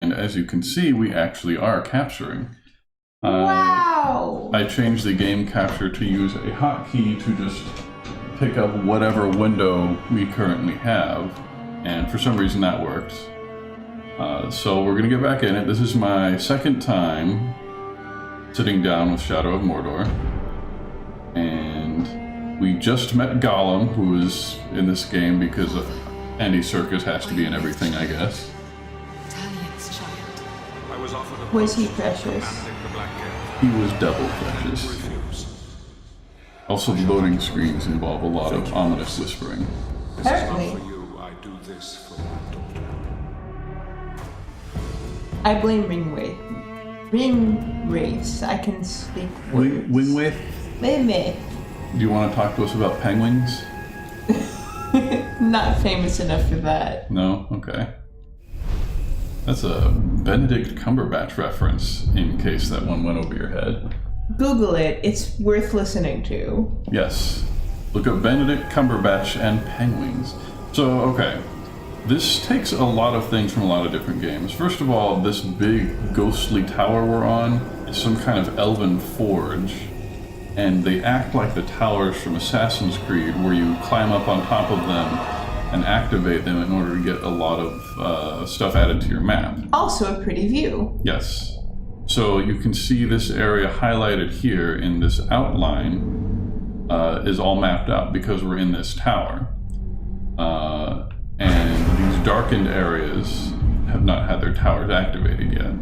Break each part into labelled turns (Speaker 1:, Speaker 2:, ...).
Speaker 1: And as you can see, we actually are capturing.
Speaker 2: Wow!
Speaker 1: I changed the game capture to use a hotkey to just pick up whatever window we currently have, and for some reason that worked. So we're gonna get back in it. This is my second time sitting down with Shadow of Mordor, and we just met Gollum, who is in this game because Andy Serkis has to be in everything, I guess.
Speaker 2: Was he precious?
Speaker 1: He was double precious. Also, the loading screens involve a lot of ominous whispering.
Speaker 2: Apparently. I blame Ring Wraiths. I can speak words.
Speaker 1: Wingwraith?
Speaker 2: Meme.
Speaker 1: Do you want to talk to us about penguins?
Speaker 2: Not famous enough for that.
Speaker 1: No? Okay. That's a Benedict Cumberbatch reference, in case that one went over your head.
Speaker 2: Google it. It's worth listening to.
Speaker 1: Yes. Look up Benedict Cumberbatch and penguins. So, okay. This takes a lot of things from a lot of different games. First of all, this big ghostly tower we're on is some kind of elven forge. And they act like the towers from Assassin's Creed, where you climb up on top of them and activate them in order to get a lot of stuff added to your map.
Speaker 2: Also a pretty view.
Speaker 1: Yes. So you can see this area highlighted here in this outline is all mapped out because we're in this tower. And these darkened areas have not had their towers activated yet.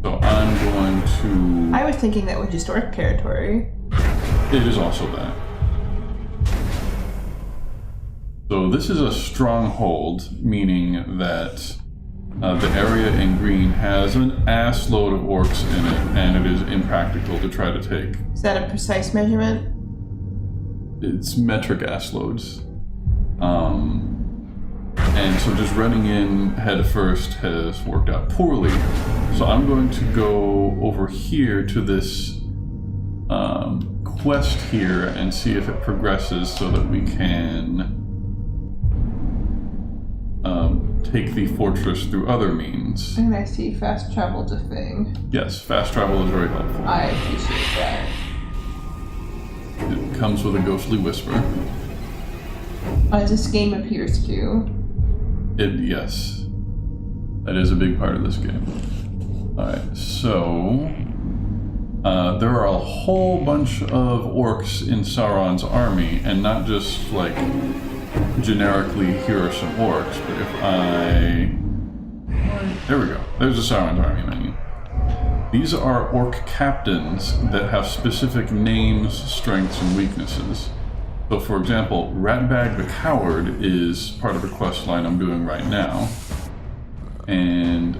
Speaker 1: So I'm going to...
Speaker 2: I was thinking that was just orc territory.
Speaker 1: It is also that. So this is a stronghold, meaning that the area in green has an ass load of orcs in it, and it is impractical to try to take.
Speaker 2: Is that a precise measurement?
Speaker 1: It's metric ass loads. And so just running in head first has worked out poorly. So I'm going to go over here to this quest here and see if it progresses so that we can take the fortress through other means.
Speaker 2: And I see fast travel's a thing.
Speaker 1: Yes, fast travel is very helpful.
Speaker 2: I appreciate that.
Speaker 1: It comes with a ghostly whisper.
Speaker 2: As this game appears to.
Speaker 1: Yes. That is a big part of this game. Alright, so... there are a whole bunch of orcs in Sauron's army, and not just, like, generically, here are some orcs, but if I... There we go. There's the Sauron's army menu. These are orc captains that have specific names, strengths, and weaknesses. So, for example, Ratbag the Coward is part of a quest line I'm doing right now, and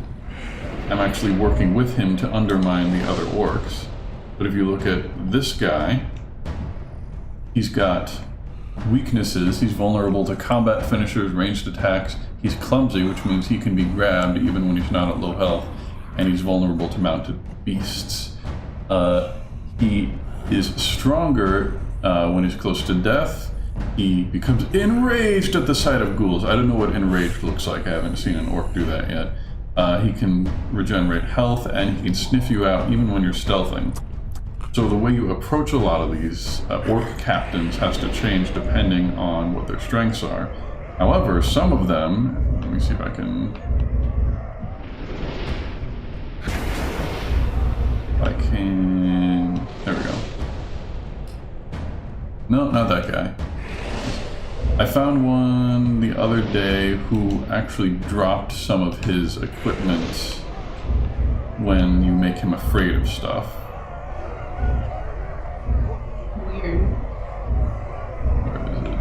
Speaker 1: I'm actually working with him to undermine the other orcs. But if you look at this guy, he's got weaknesses. He's vulnerable to combat finishers, ranged attacks. He's clumsy, which means he can be grabbed even when he's not at low health. And he's vulnerable to mounted beasts. He is stronger when he's close to death. He becomes enraged at the sight of ghouls. I don't know what enraged looks like. I haven't seen an orc do that yet. He can regenerate health, and he can sniff you out even when you're stealthing. So the way you approach a lot of these orc captains has to change depending on what their strengths are. However, some of them... Let me see if I can... There we go. No, not that guy. I found one the other day who actually dropped some of his equipment when you make him afraid of stuff.
Speaker 2: Weird.
Speaker 1: Where is it?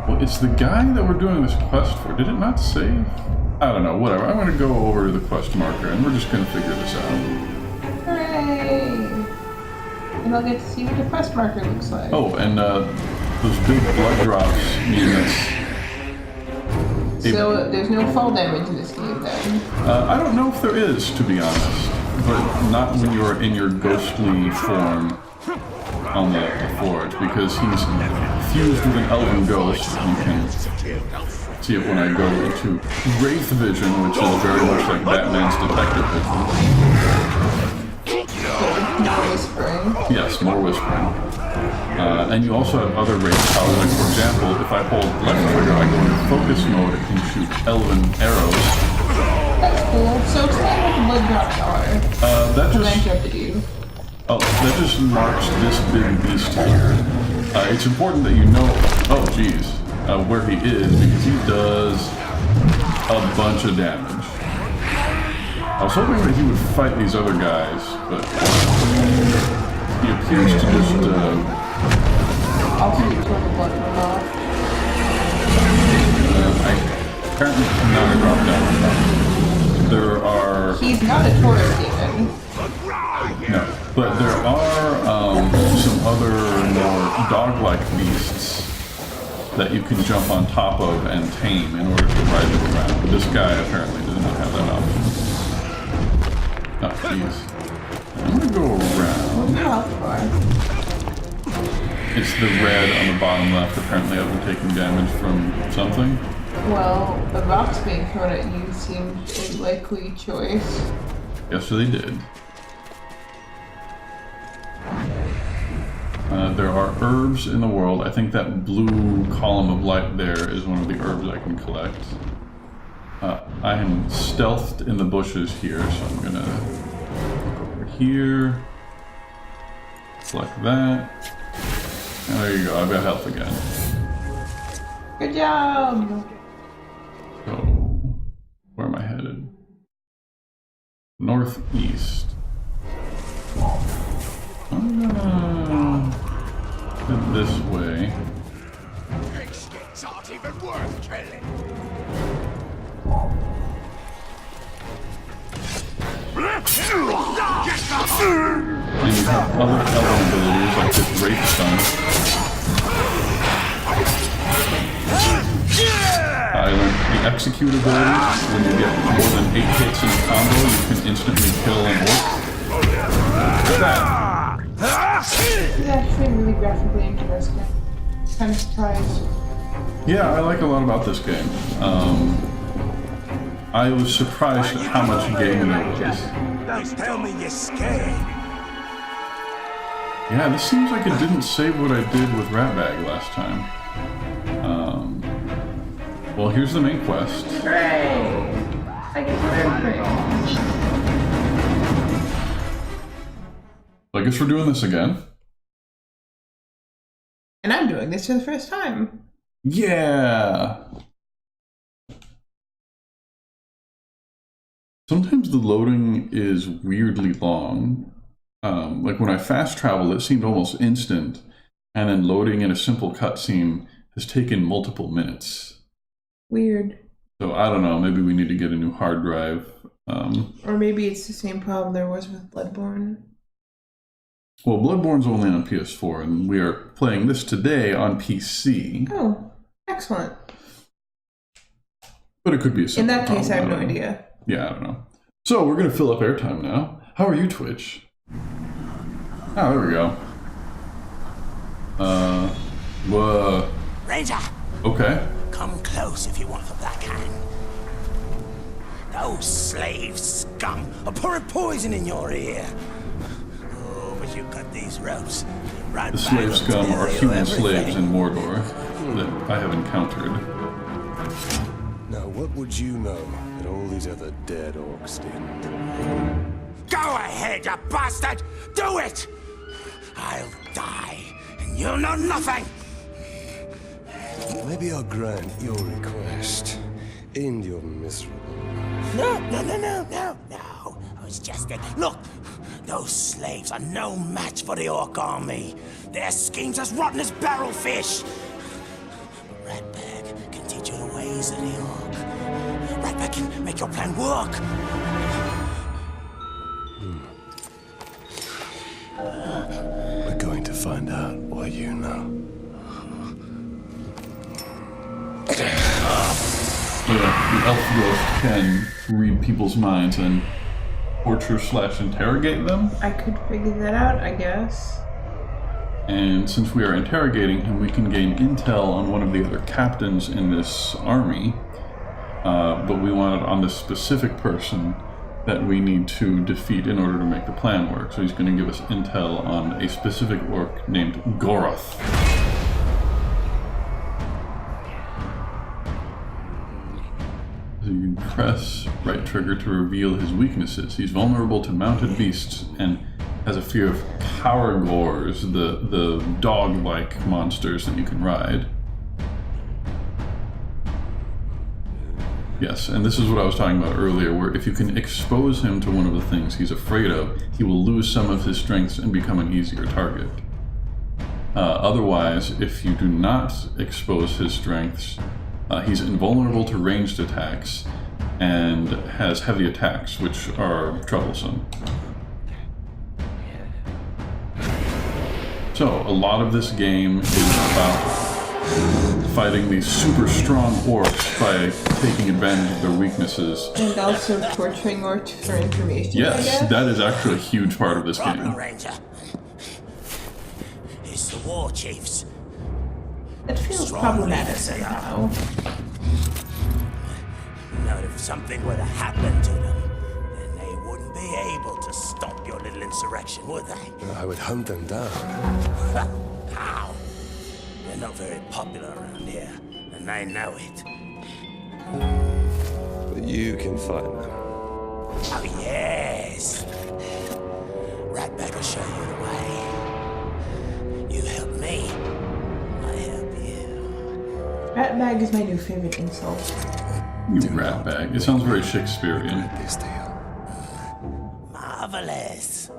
Speaker 1: Well, it's the guy that we're doing this quest for. Did it not save? I don't know, whatever. I'm going to go over to the quest marker and we're just going to figure this out.
Speaker 2: Hooray! And I'll get to see what the quest marker looks like.
Speaker 1: Oh, and those big blood drops mean that...
Speaker 2: So there's no fall damage in this game then?
Speaker 1: I don't know if there is, to be honest. But not when you're in your ghostly form on the forge, because he's fused with an elven ghost. You can see it when I go into Wraith Vision, which is very much like Batman's Detective Vision.
Speaker 2: More whispering.
Speaker 1: Yes, more whispering. And you also have other Wraith powers, like for example, if I hold left trigger, I go into focus mode and can shoot elven arrows.
Speaker 2: That's cool. So explain what the blood drops are.
Speaker 1: That
Speaker 2: I
Speaker 1: just...
Speaker 2: interrupted you.
Speaker 1: Oh, that just marks this big beast here. It's important that you know, oh geez, where he is, because he does a bunch of damage. I was hoping that he would fight these other guys, but he appears to just,
Speaker 2: I'll see you toward the blood from off.
Speaker 1: I apparently cannot drop down on that. There are...
Speaker 2: He's not a Taurus demon.
Speaker 1: No, but there are some other more dog-like beasts that you can jump on top of and tame in order to ride them around. This guy apparently does not have that option. Oh, jeez. I'm gonna go around.
Speaker 2: What's your health bar?
Speaker 1: It's the red on the bottom left. Apparently I've been taking damage from something.
Speaker 2: Well, the rocks being thrown at you seemed a likely choice.
Speaker 1: Yes, so they did. There are herbs in the world. I think that blue column of light there is one of the herbs I can collect. I am stealthed in the bushes here, so I'm gonna look over here. Select that. And there you go, I've got health again.
Speaker 2: Good job!
Speaker 1: So, where am I headed? Northeast. I'm gonna head this way.
Speaker 3: Pigskin's aren't even worth killing.
Speaker 1: And you have other elven abilities like this Wraith Stun. I learned the Execute ability. When you get more than 8 hits in a combo, you can instantly kill an orc. Look at that.
Speaker 2: It's actually really graphically interesting. Kind of surprised.
Speaker 1: Yeah, I like a lot about this game. I was surprised at how much game there was.
Speaker 3: Don't tell me you're scared.
Speaker 1: Yeah, this seems like it didn't save what I did with Ratbag last time. Well, here's the main quest.
Speaker 2: Hooray! I get everything.
Speaker 1: I guess we're doing this again.
Speaker 2: And I'm doing this for the first time.
Speaker 1: Yeah! Sometimes the loading is weirdly long. Like when I fast travel, it seemed almost instant, and then loading in a simple cutscene has taken multiple minutes.
Speaker 2: Weird.
Speaker 1: So I don't know, maybe we need to get a new hard drive.
Speaker 2: Or maybe it's the same problem there was with Bloodborne.
Speaker 1: Well, Bloodborne's only on PS4, and we are playing this today on PC.
Speaker 2: Oh, excellent.
Speaker 1: But it could be a
Speaker 2: In
Speaker 1: simple
Speaker 2: that case, I have no
Speaker 1: problem,
Speaker 2: idea.
Speaker 1: Yeah, I don't know. So we're going to fill up airtime now. How are you, Twitch? Oh, there we go.
Speaker 3: Ranger,
Speaker 1: Okay.
Speaker 3: come close if you want the black hand. Those slave scum are pouring poison in your ear. Oh, but you cut these ropes. Right
Speaker 1: The
Speaker 3: back
Speaker 1: slave
Speaker 3: up
Speaker 1: scum
Speaker 3: to
Speaker 1: are
Speaker 3: you
Speaker 1: human
Speaker 3: everything.
Speaker 1: slaves in Mordor that I have encountered.
Speaker 4: Now, what would you know that all these other dead orcs didn't?
Speaker 3: Go ahead, you bastard! Do it! I'll die, and you'll know nothing!
Speaker 4: Maybe I'll grant your request. End your miserable life.
Speaker 3: No. I was just look, those slaves are no match for the orc army. Their schemes as rotten as barrel fish. Ratbag can teach you the ways of the orc. Ratbag can make your plan work.
Speaker 4: We're going to find out what you know.
Speaker 1: Yeah, the elf ghost can read people's minds and torture/interrogate them.
Speaker 2: I could figure that out, I guess.
Speaker 1: And since we are interrogating him, we can gain intel on one of the other captains in this army. But we want it on this specific person that we need to defeat in order to make the plan work. So he's going to give us intel on a specific orc named Goroth. So you can press right trigger to reveal his weaknesses. He's vulnerable to mounted beasts and has a fear of Caragors, the dog-like monsters that you can ride. Yes, and this is what I was talking about earlier, where if you can expose him to one of the things he's afraid of, he will lose some of his strengths and become an easier target. Otherwise, if you do not expose his strengths, he's invulnerable to ranged attacks and has heavy attacks, which are troublesome. So, a lot of this game is about fighting these super strong orcs by taking advantage of their weaknesses.
Speaker 2: And also torturing orcs for information.
Speaker 1: Yes, that is actually a huge part of this game.
Speaker 3: Ranger. It's the war chiefs.
Speaker 2: It feels
Speaker 3: Strong
Speaker 2: problematic
Speaker 3: leaders they are.
Speaker 2: somehow.
Speaker 3: Now, if something were to happen to them, then they wouldn't be able to stop your little insurrection, would they?
Speaker 4: I would hunt them down.
Speaker 3: How? They're not very popular around here, and they know it.
Speaker 4: But you can find them.
Speaker 3: Oh, yes. Ratbag will show you the way. You help me, I help you.
Speaker 2: Ratbag is my new favorite insult.
Speaker 1: You ratbag. It sounds very Shakespearean.
Speaker 4: This deal.
Speaker 3: Marvelous.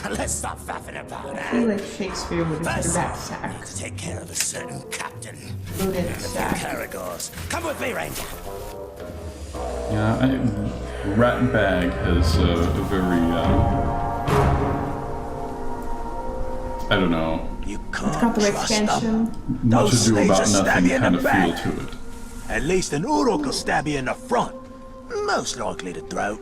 Speaker 3: Now let's stop faffing about,
Speaker 2: I feel
Speaker 3: huh?
Speaker 2: like Shakespeare would have said a rat
Speaker 3: I
Speaker 2: sack.
Speaker 3: need to take care of a certain captain.
Speaker 2: Rodent
Speaker 3: The
Speaker 2: sack.
Speaker 3: Caragors. Come with me, Ranger.
Speaker 1: Yeah, ratbag has a very, I don't know,
Speaker 3: You
Speaker 2: It's
Speaker 3: can't
Speaker 2: got the right
Speaker 3: trust them.
Speaker 2: expansion.
Speaker 1: much
Speaker 3: Those
Speaker 1: ado
Speaker 3: slaves
Speaker 1: about
Speaker 3: will stab
Speaker 1: nothing
Speaker 3: you in
Speaker 1: kind
Speaker 3: the
Speaker 1: of feel
Speaker 3: back.
Speaker 1: to it.
Speaker 3: At least an Uruk will stab you in the front. Most likely the throat.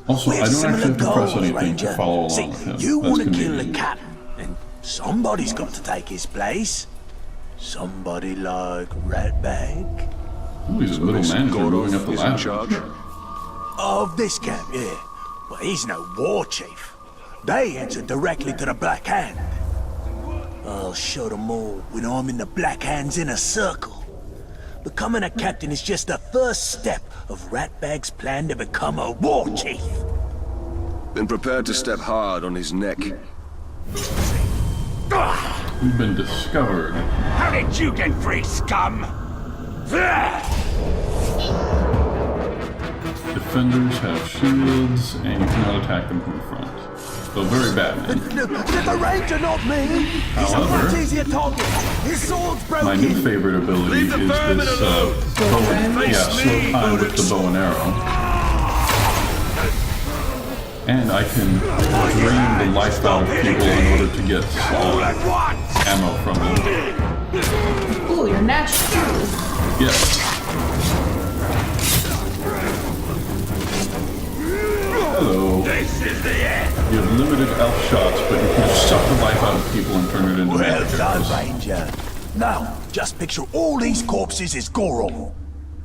Speaker 1: Also, I don't actually have to press anything to follow along
Speaker 3: See,
Speaker 1: with him.
Speaker 3: you
Speaker 1: That's
Speaker 3: want to kill the
Speaker 1: convenient.
Speaker 3: captain, and somebody's got to take his place. Somebody like Ratbag.
Speaker 1: Ooh, he's a little manager moving up the
Speaker 4: is in
Speaker 1: ladder.
Speaker 4: charge.
Speaker 3: Of this camp, yeah. But he's no war chief. They answer directly to the Black Hand. I'll show them all when I'm in the Black Hand's inner circle. Becoming a captain is just the first step of Ratbag's plan to become a war chief.
Speaker 4: Been prepared to step hard on his neck.
Speaker 1: We've been discovered.
Speaker 3: How did you get free, scum?
Speaker 1: Defenders have shields, and you cannot attack them from the front. So very bad.
Speaker 3: The Ranger, not me. He's a
Speaker 1: However,
Speaker 3: much easier target. His sword's broken.
Speaker 1: My new favorite ability is this bow and, slow time with the bow and arrow. And I can drain the life out of people in order to get ammo from them.
Speaker 2: Ooh, you're natural.
Speaker 1: Yes. Hello.
Speaker 3: This is the end.
Speaker 1: You have limited elf shots, but you can suck the life out of people and turn it into
Speaker 3: Well
Speaker 1: magic
Speaker 3: done,
Speaker 1: arrows.
Speaker 3: Ranger. Now, just picture all these corpses as Gorov.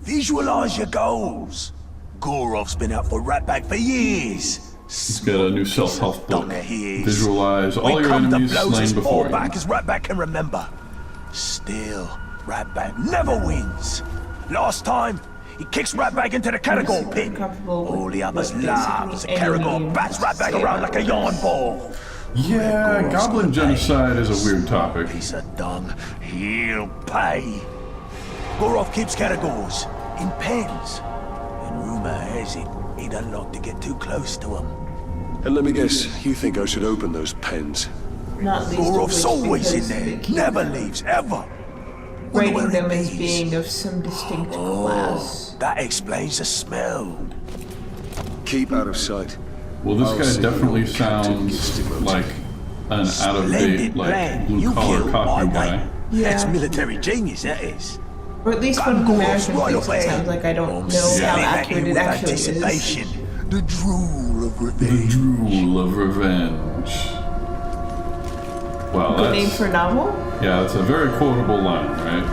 Speaker 3: Visualize your goals. Gorov's been out for Ratbag for years.
Speaker 1: He's got a new self-help book.
Speaker 3: Stunner he is.
Speaker 1: Visualize all
Speaker 3: We
Speaker 1: your
Speaker 3: come to
Speaker 1: enemies
Speaker 3: blows
Speaker 1: slain
Speaker 3: as
Speaker 1: before
Speaker 3: far
Speaker 1: you.
Speaker 3: back as Ratbag can remember. Still, Ratbag never wins. Last time, he kicks Ratbag into the Caragor pit. All the others laugh as the Caragor bats Ratbag around like a yarn ball.
Speaker 1: Yeah, goblin genocide is a weird topic.
Speaker 3: Piece of dung, he'll pay. Gorov keeps Caragors in pens. And rumor has it he doesn't like to get too close to them.
Speaker 4: And let me guess, you think I should open those pens?
Speaker 2: Not least
Speaker 3: Gorov's
Speaker 2: of
Speaker 3: always in
Speaker 2: which
Speaker 3: there,
Speaker 2: because
Speaker 3: never leaves, ever. Wonder where
Speaker 2: Rating them
Speaker 3: it
Speaker 2: as
Speaker 3: is.
Speaker 2: being of some distinct class.
Speaker 3: That explains the smell.
Speaker 4: Keep out of sight.
Speaker 1: Well, this
Speaker 4: I'll
Speaker 1: guy
Speaker 4: see
Speaker 1: definitely
Speaker 4: you, Captain
Speaker 1: sounds
Speaker 4: Gizmo.
Speaker 1: like an out-of-date,
Speaker 3: Splendid
Speaker 1: like,
Speaker 3: plan. You
Speaker 1: blue-collar
Speaker 3: kill
Speaker 1: cockney
Speaker 3: my
Speaker 1: guy.
Speaker 3: way.
Speaker 2: Yeah.
Speaker 3: Ex-military genius, that is.
Speaker 2: Or at least when
Speaker 3: Gorov's
Speaker 2: American
Speaker 3: right
Speaker 2: thinks it
Speaker 3: away.
Speaker 2: sounds like I don't
Speaker 3: I'm
Speaker 2: know how
Speaker 3: sailing at
Speaker 2: accurate
Speaker 3: you
Speaker 2: it
Speaker 3: with
Speaker 2: actually is.
Speaker 3: anticipation. The drool of
Speaker 1: The
Speaker 3: revenge.
Speaker 1: drool of revenge. Well,
Speaker 2: Good name
Speaker 1: that's...
Speaker 2: for a novel?
Speaker 1: Yeah, that's a very quotable line, right?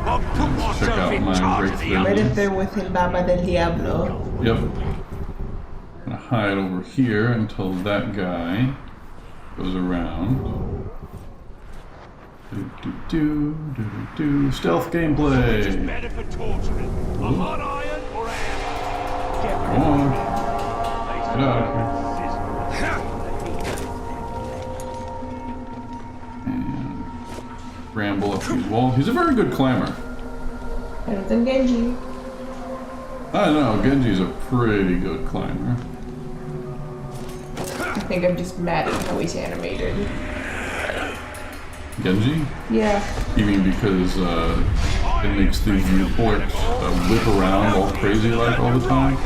Speaker 3: I'll put
Speaker 1: Let's check
Speaker 3: myself
Speaker 1: out
Speaker 3: in
Speaker 1: my
Speaker 3: charge
Speaker 1: great
Speaker 3: of the
Speaker 1: friend.
Speaker 2: Right up there with El Baba del Diablo.
Speaker 1: Yep. Gonna hide over here until that guy goes around. Stealth gameplay.
Speaker 3: better for torturing. I'm on iron or
Speaker 1: Go on. Get out of here. And ramble up these walls. He's a very good climber.
Speaker 2: Better than Genji.
Speaker 1: I know, Genji's a pretty good climber.
Speaker 2: I think I'm just mad at how he's animated.
Speaker 1: Genji?
Speaker 2: Yeah.
Speaker 1: You mean because it makes the viewport whip around all crazy like all the time?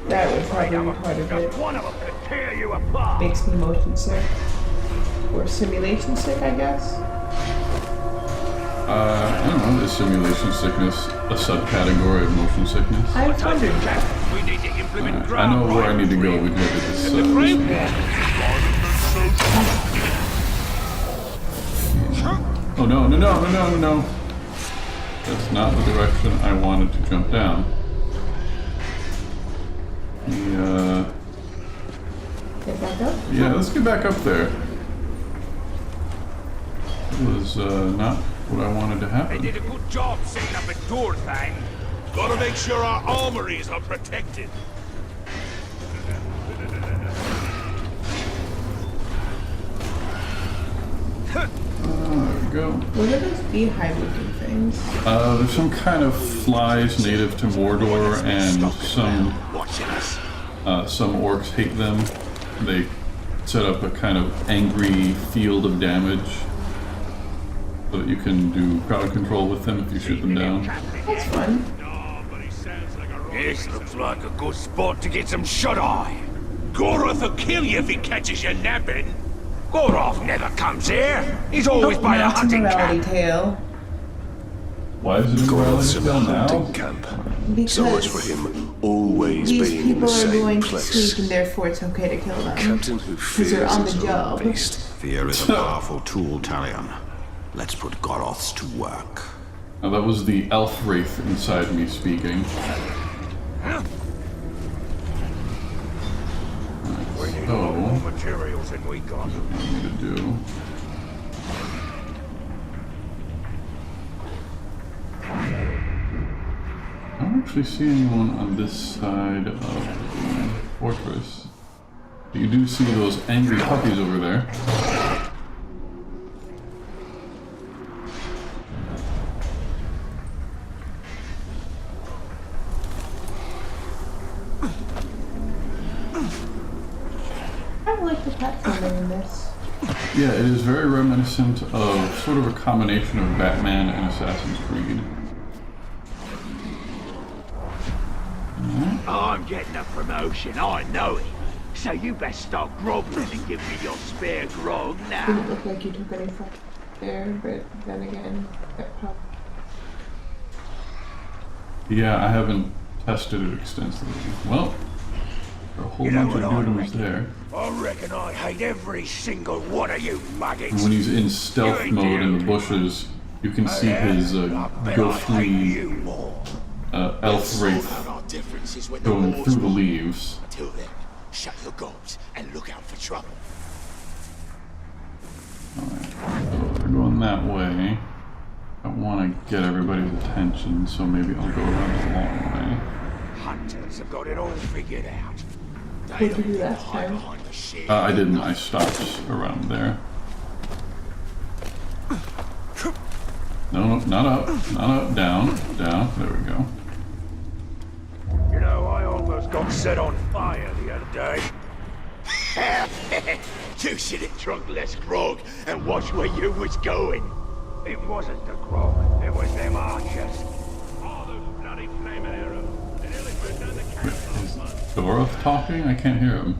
Speaker 2: That would probably be part of it.
Speaker 3: One of them could tear you apart.
Speaker 2: Makes me motion sick. Or simulation sick, I guess.
Speaker 1: I don't know, is simulation sickness a subcategory of motion sickness?
Speaker 2: I've wondered that.
Speaker 3: We need to implement
Speaker 1: I know where I need to go with this. Oh no, no, no, no, no, no. That's not the direction I wanted to jump down.
Speaker 2: Get back up?
Speaker 1: Yeah, let's get back up there. It was not what I wanted to
Speaker 3: They
Speaker 1: happen.
Speaker 3: did a good job setting up a door thing. Gotta make sure our armories are protected.
Speaker 1: There we go.
Speaker 2: What are those beehive-looking things?
Speaker 1: There's some kind of flies native to Mordor, and
Speaker 3: Watching us.
Speaker 1: some orcs hate them. They set up a kind of angry field of damage so that you can do crowd control with them if you shoot them down.
Speaker 2: That's fun.
Speaker 3: This looks like a good spot to get some shut-eye. Goroth will kill you if he catches you napping. Goroth never comes here. He's always by the
Speaker 2: Not to
Speaker 3: hunting
Speaker 2: Morality
Speaker 3: camp.
Speaker 2: Tale.
Speaker 1: Why is it in
Speaker 4: Goroth's in a
Speaker 1: Morality
Speaker 4: hunting
Speaker 1: Tale
Speaker 4: camp.
Speaker 2: Because
Speaker 4: So much for him always
Speaker 2: these
Speaker 4: being in
Speaker 2: people
Speaker 4: the
Speaker 2: are
Speaker 4: same
Speaker 2: going to
Speaker 4: place.
Speaker 2: sleep and therefore it's okay to kill them.
Speaker 4: Captain who
Speaker 2: Because they're
Speaker 4: fears
Speaker 2: on the
Speaker 4: his own
Speaker 2: job.
Speaker 4: beast.
Speaker 5: Fear is a powerful tool, Talion. Let's put Goroths to work.
Speaker 1: Now that was the elf wraith inside me speaking.
Speaker 3: We need
Speaker 1: So,
Speaker 3: a lot
Speaker 1: what
Speaker 3: more materials than we got.
Speaker 1: do I need to do? I don't actually see anyone on this side of the fortress. But you do see those angry puppies over there.
Speaker 2: I like the platforming in this.
Speaker 1: Yeah, it is very reminiscent of sort of a combination of Batman and Assassin's Creed.
Speaker 3: I'm getting a promotion, I know it. So you best stop groveling and give me your spare grog now.
Speaker 2: Didn't look like you took any fuck there, but then again, that probably.
Speaker 1: Yeah, I haven't tested it extensively. Well, there are a whole
Speaker 3: You know
Speaker 1: bunch of
Speaker 3: what I
Speaker 1: dudes
Speaker 3: reckon?
Speaker 1: there.
Speaker 3: I reckon I hate every single one of you
Speaker 1: And
Speaker 3: maggots.
Speaker 1: when he's in stealth
Speaker 3: You
Speaker 1: mode in the
Speaker 3: do.
Speaker 1: bushes, you can see his
Speaker 3: I bet I hate
Speaker 1: ghostly
Speaker 3: you more.
Speaker 1: elf wraith
Speaker 3: Our differences when
Speaker 1: going
Speaker 3: war's
Speaker 1: through the
Speaker 3: won.
Speaker 1: leaves.
Speaker 3: Till then, shut your gobs and look out for trouble.
Speaker 1: Alright, so they're going that way. I want to get everybody's attention, so maybe I'll go around the long way.
Speaker 3: Hunters have got it all figured out.
Speaker 2: What did you do last time?
Speaker 3: Behind the shield.
Speaker 1: I didn't, I stopped around there. No, no, not up, down, there we go.
Speaker 3: You know, I almost got set on fire the other day. You should have drunk less grog and watched where you was going. It wasn't the grog, it was them archers. Oh, those bloody flaming arrows. They nearly burned down the camp last month.
Speaker 1: Doroth talking? I can't hear him.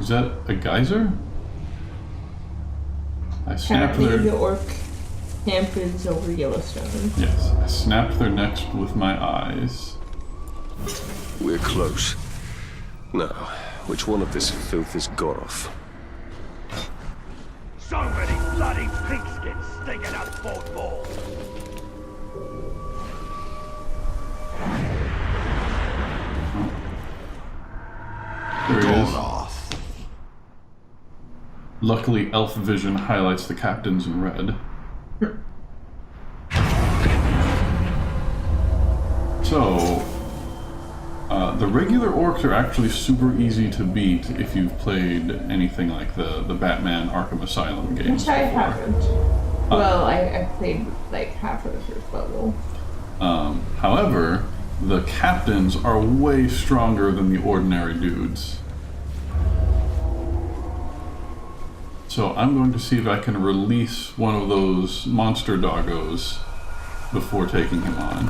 Speaker 1: Is that a geyser? I snapped
Speaker 2: Apparently the
Speaker 1: their...
Speaker 2: orc camp is over Yellowstone.
Speaker 1: Yes, I snapped their necks with my eyes.
Speaker 4: We're close. Now, which one of this filth is Goroth?
Speaker 3: So many bloody pigskins stinking up Fort Ball.
Speaker 1: There he is.
Speaker 5: Goroth.
Speaker 1: Luckily, elf vision highlights the captains in red. So, the regular orcs are actually super easy to beat if you've played anything like the Batman Arkham Asylum games
Speaker 2: Which I
Speaker 1: before.
Speaker 2: haven't. Well, I played like half of the first level.
Speaker 1: However, the captains are way stronger than the ordinary dudes. So I'm going to see if I can release one of those monster doggos before taking him on.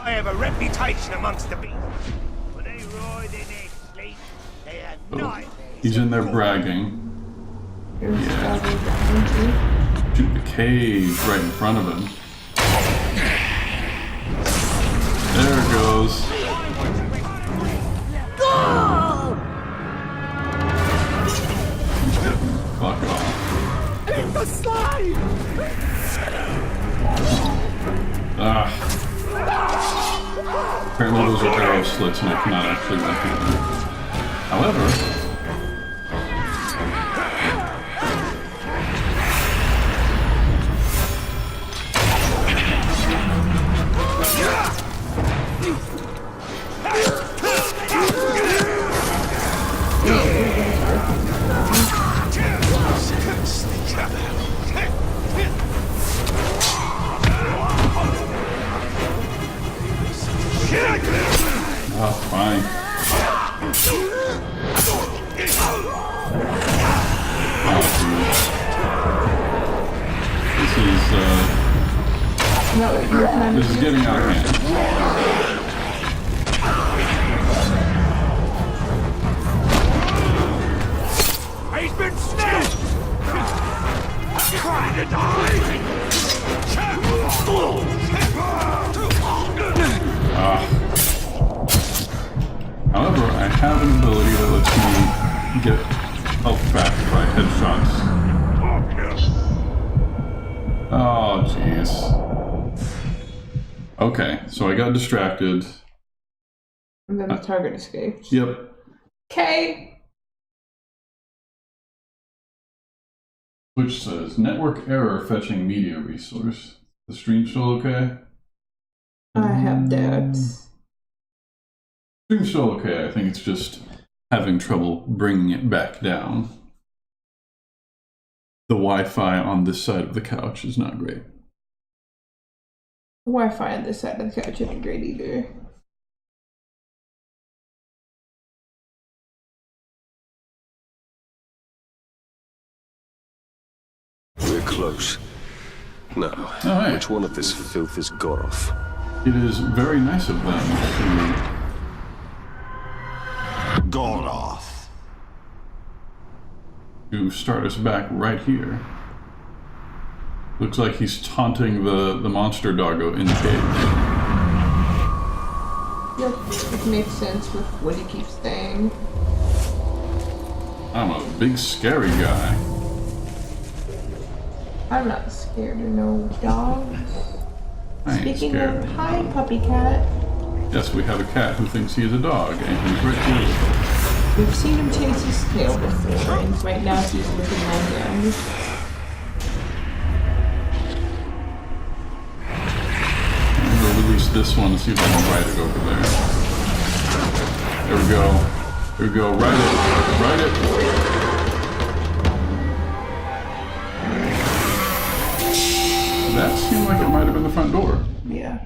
Speaker 3: I have a reputation amongst the beasts. When they ride in their sleep, they have nightmares.
Speaker 1: He's in there bragging.
Speaker 2: There's
Speaker 1: Yeah.
Speaker 2: Stalker down too.
Speaker 1: Shoot the cage right in front of him. There it goes. Fuck off. Ah. Apparently those are arrow slits and I cannot actually run through them. However, oh, fine. Oh, dude.
Speaker 2: No, your time
Speaker 1: This is getting out of hand.
Speaker 3: He's been snapped! Trying to die!
Speaker 1: However, I have an ability that lets me get health back by headshots. Oh, jeez. Okay, so I got distracted.
Speaker 2: and then the target escapes.
Speaker 1: Yep.
Speaker 2: Okay.
Speaker 1: Which says, network error fetching media resource. The stream still okay?
Speaker 2: I have doubts.
Speaker 1: Stream's still okay, I think it's just having trouble bringing it back down. The Wi-Fi on this side of the couch is not great.
Speaker 2: Wi-Fi on this side of the couch isn't great either.
Speaker 4: We're close. Now,
Speaker 1: Oh, hey.
Speaker 4: which one of this filth is Goroth?
Speaker 1: It is very nice of them
Speaker 5: Goroth.
Speaker 1: to start us back right here. Looks like he's taunting the monster doggo in the cage.
Speaker 2: Yep, it makes sense with what he keeps saying.
Speaker 1: I'm a big scary guy.
Speaker 2: I'm not scared of no dogs.
Speaker 1: I ain't
Speaker 2: Speaking
Speaker 1: scared.
Speaker 2: of, hi, puppy cat.
Speaker 1: Yes, we have a cat who thinks he is a dog, and he's right here.
Speaker 2: We've seen him chase his tail before, and right now he's looking my down.
Speaker 1: I'm gonna release this one and see if I can ride it over there. There we go. There we go. Ride it. Ride it. That seemed like it might have been the front door.
Speaker 2: Yeah.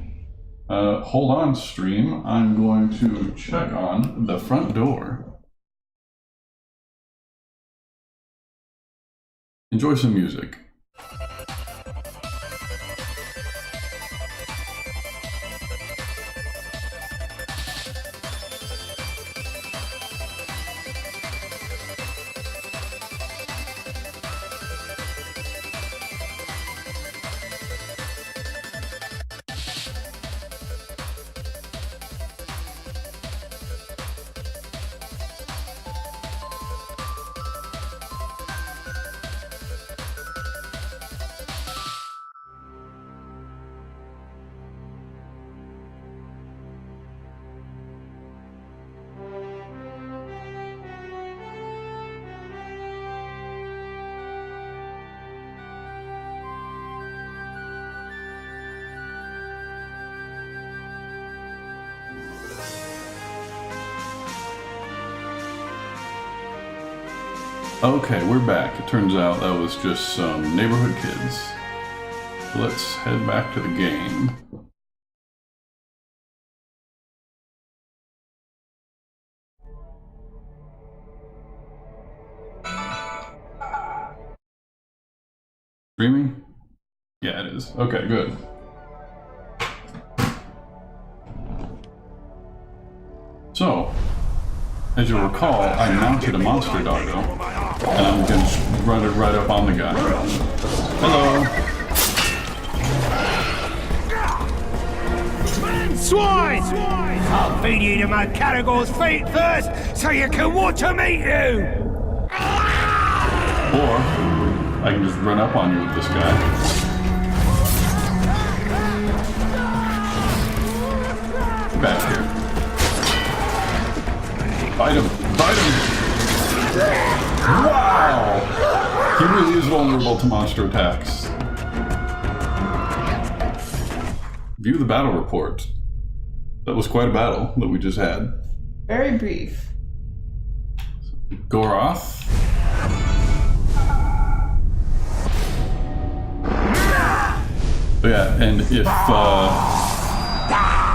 Speaker 1: Hold on, stream. I'm going to check on the front door. Enjoy some music. Okay, we're back. It turns out that was just some neighborhood kids. Let's head back to the game. Streaming? Yeah, it is. Okay, good. So, as you recall, I mounted a monster doggo, and I'm going to run it right up on the guy. Hello.
Speaker 3: Swine! I'll feed you to my caragor's feet first, so you can water meet you!
Speaker 1: Or, I can just run up on you with this guy. Back here. Bite him! Bite him! Wow! He really is vulnerable to monster attacks. View the battle report. That was quite a battle that we just had.
Speaker 2: Very brief.
Speaker 1: Goroth. Yeah, and if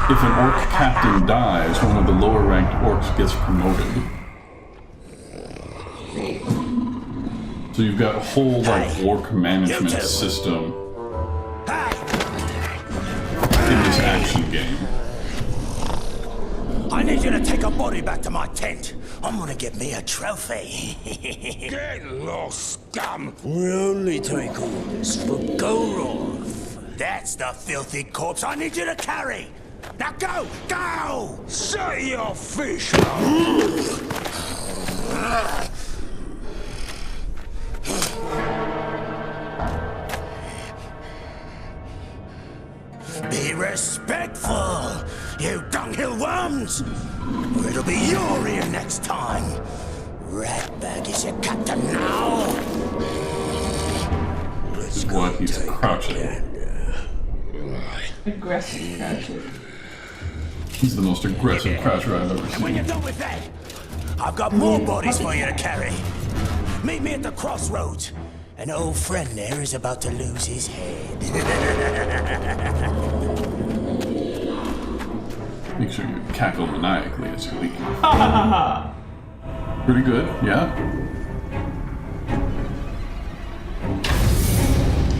Speaker 1: an orc captain dies, one of the lower ranked orcs gets promoted. So you've got a whole like orc management system in this action game.
Speaker 3: I need you to take a body back to my tent. I'm gonna get me a trophy.
Speaker 4: Get lost, scum!
Speaker 3: We only take orders for Goroth. That's the filthy corpse I need you to carry. Now go! Go!
Speaker 4: Say your fish!
Speaker 3: Be respectful, you dunghill worms! Or it'll be your ear next time. Ratbag is your captain now.
Speaker 1: This is why he's crouching.
Speaker 2: Aggressive croucher.
Speaker 1: He's the most aggressive croucher I've ever
Speaker 3: When you're
Speaker 1: seen.
Speaker 3: done with that, I've got more bodies for you to carry. Meet me at the crossroads. An old friend there is about to lose his head.
Speaker 1: Make sure you cackle maniacally as you leave. Pretty good, yeah?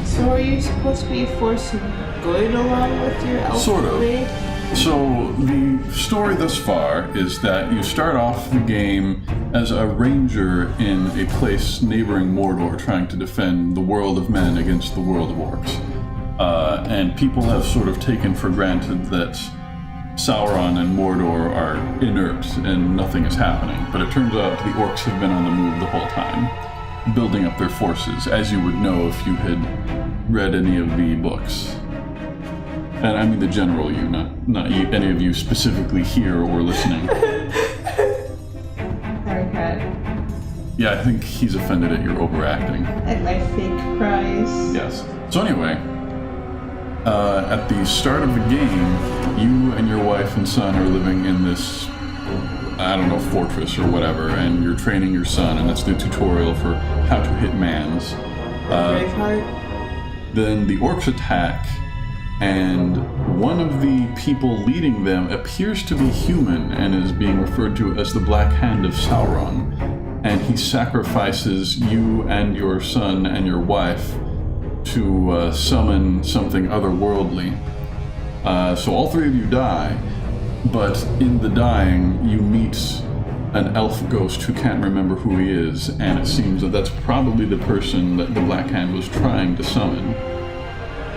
Speaker 2: So are you supposed to be forcing good along with your elf?
Speaker 1: Sort of.
Speaker 2: blade?
Speaker 1: So the story thus far is that you start off the game as a ranger in a place neighboring Mordor trying to defend the world of men against the world of orcs. And people have sort of taken for granted that Sauron and Mordor are inert and nothing is happening. But it turns out the orcs have been on the move the whole time, building up their forces, as you would know if you had read any of the books. And I mean the general you, not you, any of you specifically here or listening.
Speaker 2: Okay.
Speaker 1: Yeah, I think he's offended at your overacting.
Speaker 2: At my fake cries.
Speaker 1: Yes. So anyway, at the start of the game, you and your wife and son are living in this, I don't know, fortress or whatever, and you're training your son, and that's the tutorial for how to hit mans.
Speaker 2: Braveheart.
Speaker 1: Then the orcs attack, and one of the people leading them appears to be human and is being referred to as the Black Hand of Sauron. And he sacrifices you and your son and your wife to summon something otherworldly. So all three of you die, but in the dying, you meet an elf ghost who can't remember who he is, and it seems that that's probably the person that the Black Hand was trying to summon.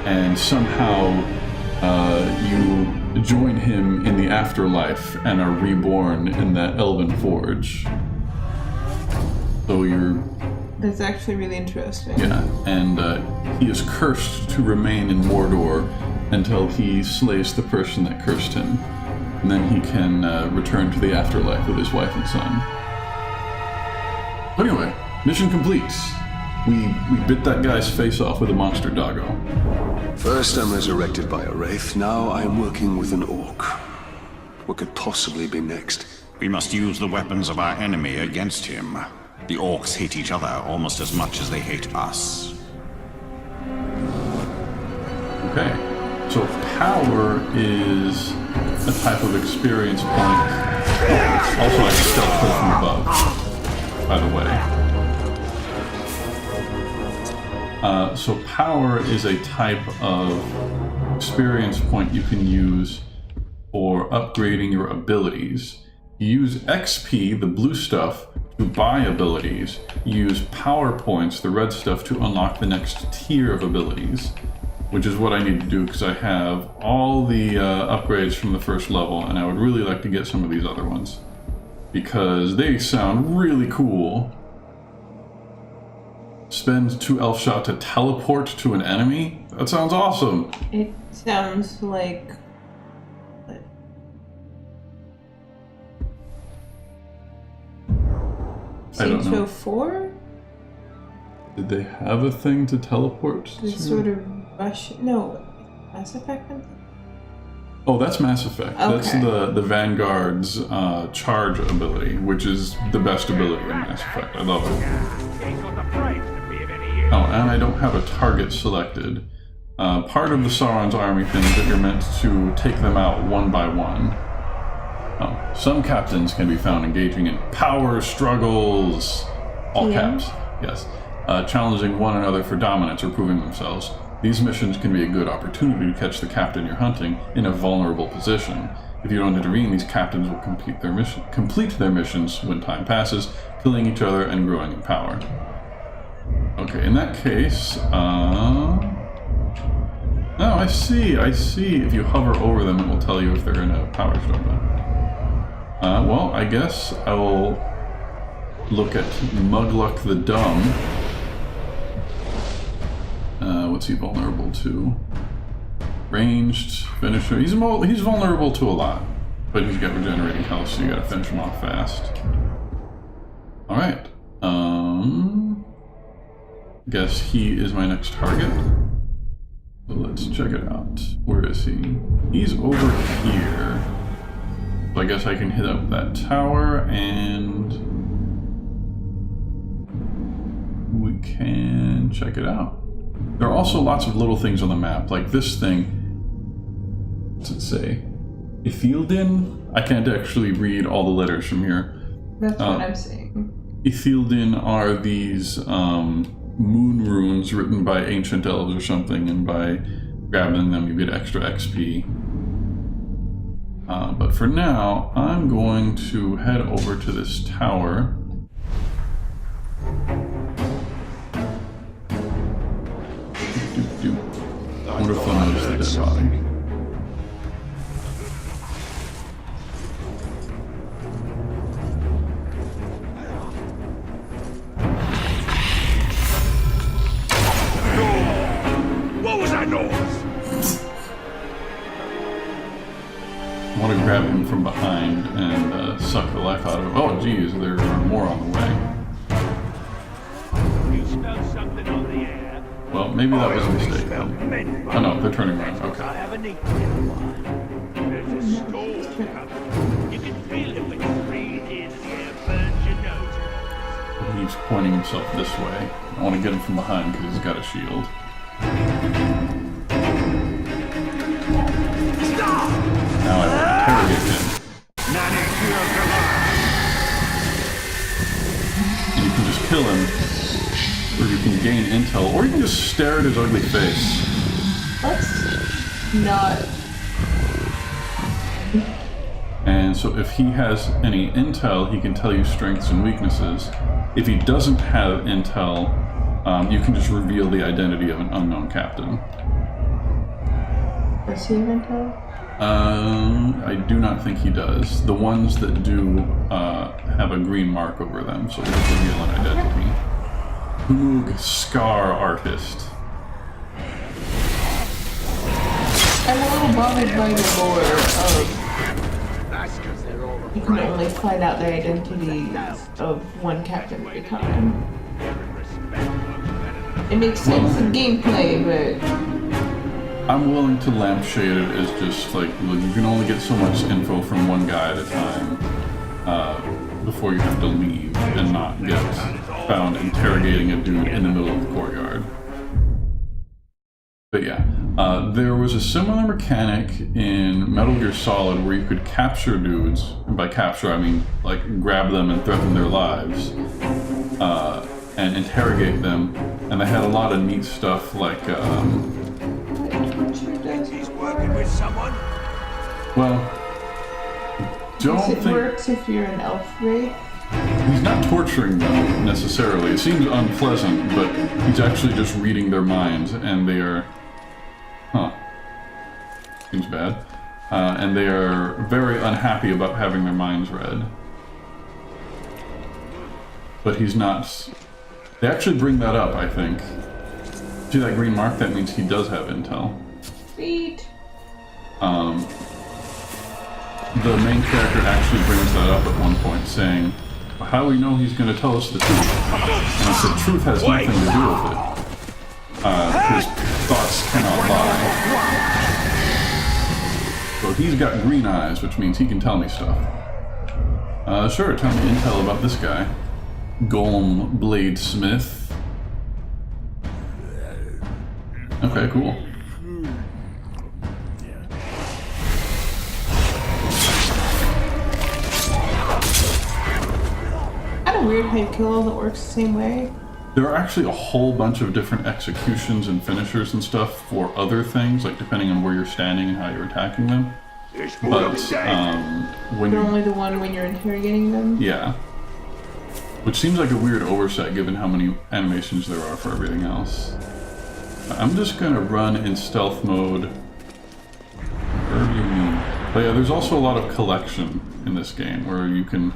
Speaker 1: And somehow you join him in the afterlife and are reborn in that elven forge. So you're...
Speaker 2: That's actually really interesting.
Speaker 1: Yeah, and he is cursed to remain in Mordor until he slays the person that cursed him. And then he can return to the afterlife with his wife and son. Anyway, mission complete. We bit that guy's face off with a monster doggo.
Speaker 4: First I'm resurrected by a wraith, now I am working with an orc. What could possibly be next?
Speaker 5: We must use the weapons of our enemy against him. The orcs hate each other almost as much as they hate us.
Speaker 1: Okay. So power is a type of experience point. Also, I can stealth kill from above, by the way. So power is a type of experience point you can use for upgrading your abilities. You use XP, the blue stuff, to buy abilities. You use power points, the red stuff, to unlock the next tier of abilities, which is what I need to do because I have all the upgrades from the first level, and I would really like to get some of these other ones because they sound really cool. Spend 2 elf shot to teleport to an enemy? That sounds awesome!
Speaker 2: It sounds like...
Speaker 1: I don't know.
Speaker 2: 4?
Speaker 1: Did they have a thing to teleport?
Speaker 2: This sort of rush... No, Mass Effect?
Speaker 1: Oh, that's Mass Effect.
Speaker 2: Okay.
Speaker 1: That's the Vanguard's charge ability, which is the best ability in Mass Effect. I love it. Oh, and I don't have a target selected. Part of the Sauron's army thing is that you're meant to take them out one by one. Oh, some captains can be found engaging in power struggles. All caps, yes. Challenging one another for dominance or proving themselves. These missions can be a good opportunity to catch the captain you're hunting in a vulnerable position. If you don't intervene, these captains will complete their missions when time passes, killing each other and growing in power. Okay, in that case, no, I see. If you hover over them, it will tell you if they're in a power struggle. Well, I guess I will look at Mugluck the Dumb. What's he vulnerable to? Ranged, finisher. He's vulnerable to a lot, but he's got regenerating health, so you gotta finish him off fast. Alright. Guess he is my next target. So let's check it out. Where is he? He's over here. So I guess I can hit up that tower and we can check it out. There are also lots of little things on the map, like this thing. What's it say? Ithildin? I can't actually read all the letters from here.
Speaker 2: That's what I'm saying.
Speaker 1: Ithildin are these moon runes written by ancient elves or something, and by grabbing them you get extra XP. But for now, I'm going to head over to this tower. I wonder if they'll notice the dead body.
Speaker 3: What was that noise?
Speaker 1: I want to grab him from behind and suck the life out of him. Oh, geez, there are more on the way.
Speaker 3: You smell something on the air?
Speaker 1: Well, maybe that was a mistake. Oh no, they're turning around. Okay.
Speaker 3: I haven't eaten in a while. There's a storm coming. You can feel it when you breathe in and the air burns your nose.
Speaker 1: He's pointing himself this way. I want to get him from behind because he's got a shield. Now I will interrogate him. And you can just kill him, or you can gain intel, or you can just stare at his ugly face.
Speaker 2: Let's not...
Speaker 1: And so if he has any intel, he can tell you strengths and weaknesses. If he doesn't have intel, you can just reveal the identity of an unknown captain.
Speaker 2: Does he have intel?
Speaker 1: I do not think he does. The ones that do have a green mark over them, so it'll reveal an identity. Moog Scar Artist.
Speaker 2: I'm a little bothered by the lore of you can only find out their identities of one captain at a time. It makes sense in gameplay, but...
Speaker 1: I'm willing to lampshade it as just like, look, you can only get so much info from one guy at a time. before you have to leave and not get found interrogating a dude in the middle of the courtyard. But yeah, there was a similar mechanic in Metal Gear Solid where you could capture dudes, and by capture I mean like grab them and threaten their lives, and interrogate them, and they had a lot of neat stuff like,
Speaker 3: He's working with someone.
Speaker 1: well, don't
Speaker 2: It
Speaker 1: think...
Speaker 2: works if you're an elf wraith.
Speaker 1: He's not torturing them, necessarily. It seems unpleasant, but he's actually just reading their minds, and they are... Huh. Seems bad. And they are very unhappy about having their minds read. But he's not... They actually bring that up, I think. See that green mark? That means he does have intel.
Speaker 2: Sweet.
Speaker 1: The main character actually brings that up at one point, saying, how do we know he's going to tell us the truth? And he said, truth has nothing to do with it. His thoughts cannot lie. So he's got green eyes, which means he can tell me stuff. Sure, tell me intel about this guy. Golem Bladesmith. Okay, cool.
Speaker 2: Kind of weird how you kill all the orcs the same way.
Speaker 1: There are actually a whole bunch of different executions and finishers and stuff for other things, like depending on where you're standing and how you're attacking them. But when
Speaker 2: They're
Speaker 1: you...
Speaker 2: only the one when you're interrogating them.
Speaker 1: Yeah. Which seems like a weird oversight given how many animations there are for everything else. I'm just gonna run in stealth mode. Whatever you mean. But yeah, there's also a lot of collection in this game where you can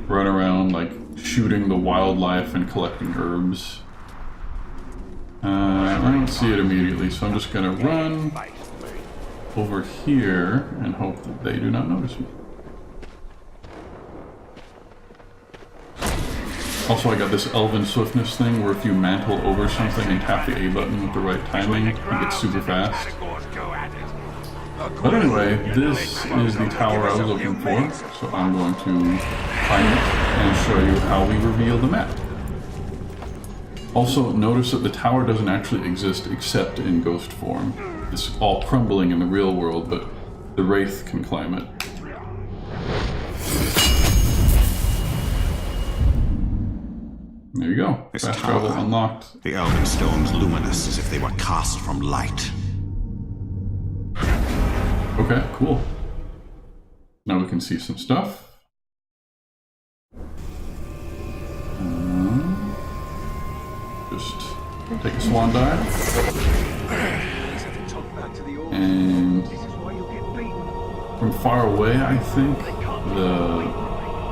Speaker 1: run around like shooting the wildlife and collecting herbs. I don't see it immediately, so I'm just gonna run over here and hope that they do not notice me. Also, I got this elven swiftness thing where if you mantle over something and tap the A button with the right timing, you get super fast. But anyway, this is the tower I was looking for, so I'm going to find it and show you how we reveal the map. Also, notice that the tower doesn't actually exist except in ghost form. It's all crumbling in the real world, but the Wraith can climb it. There you go.
Speaker 5: This
Speaker 1: Fast
Speaker 5: tower,
Speaker 1: travel unlocked.
Speaker 5: the elven stones luminous as if they were cast from light.
Speaker 1: Okay, cool. Now we can see some stuff. Just take a swan dive. And from far away, I think,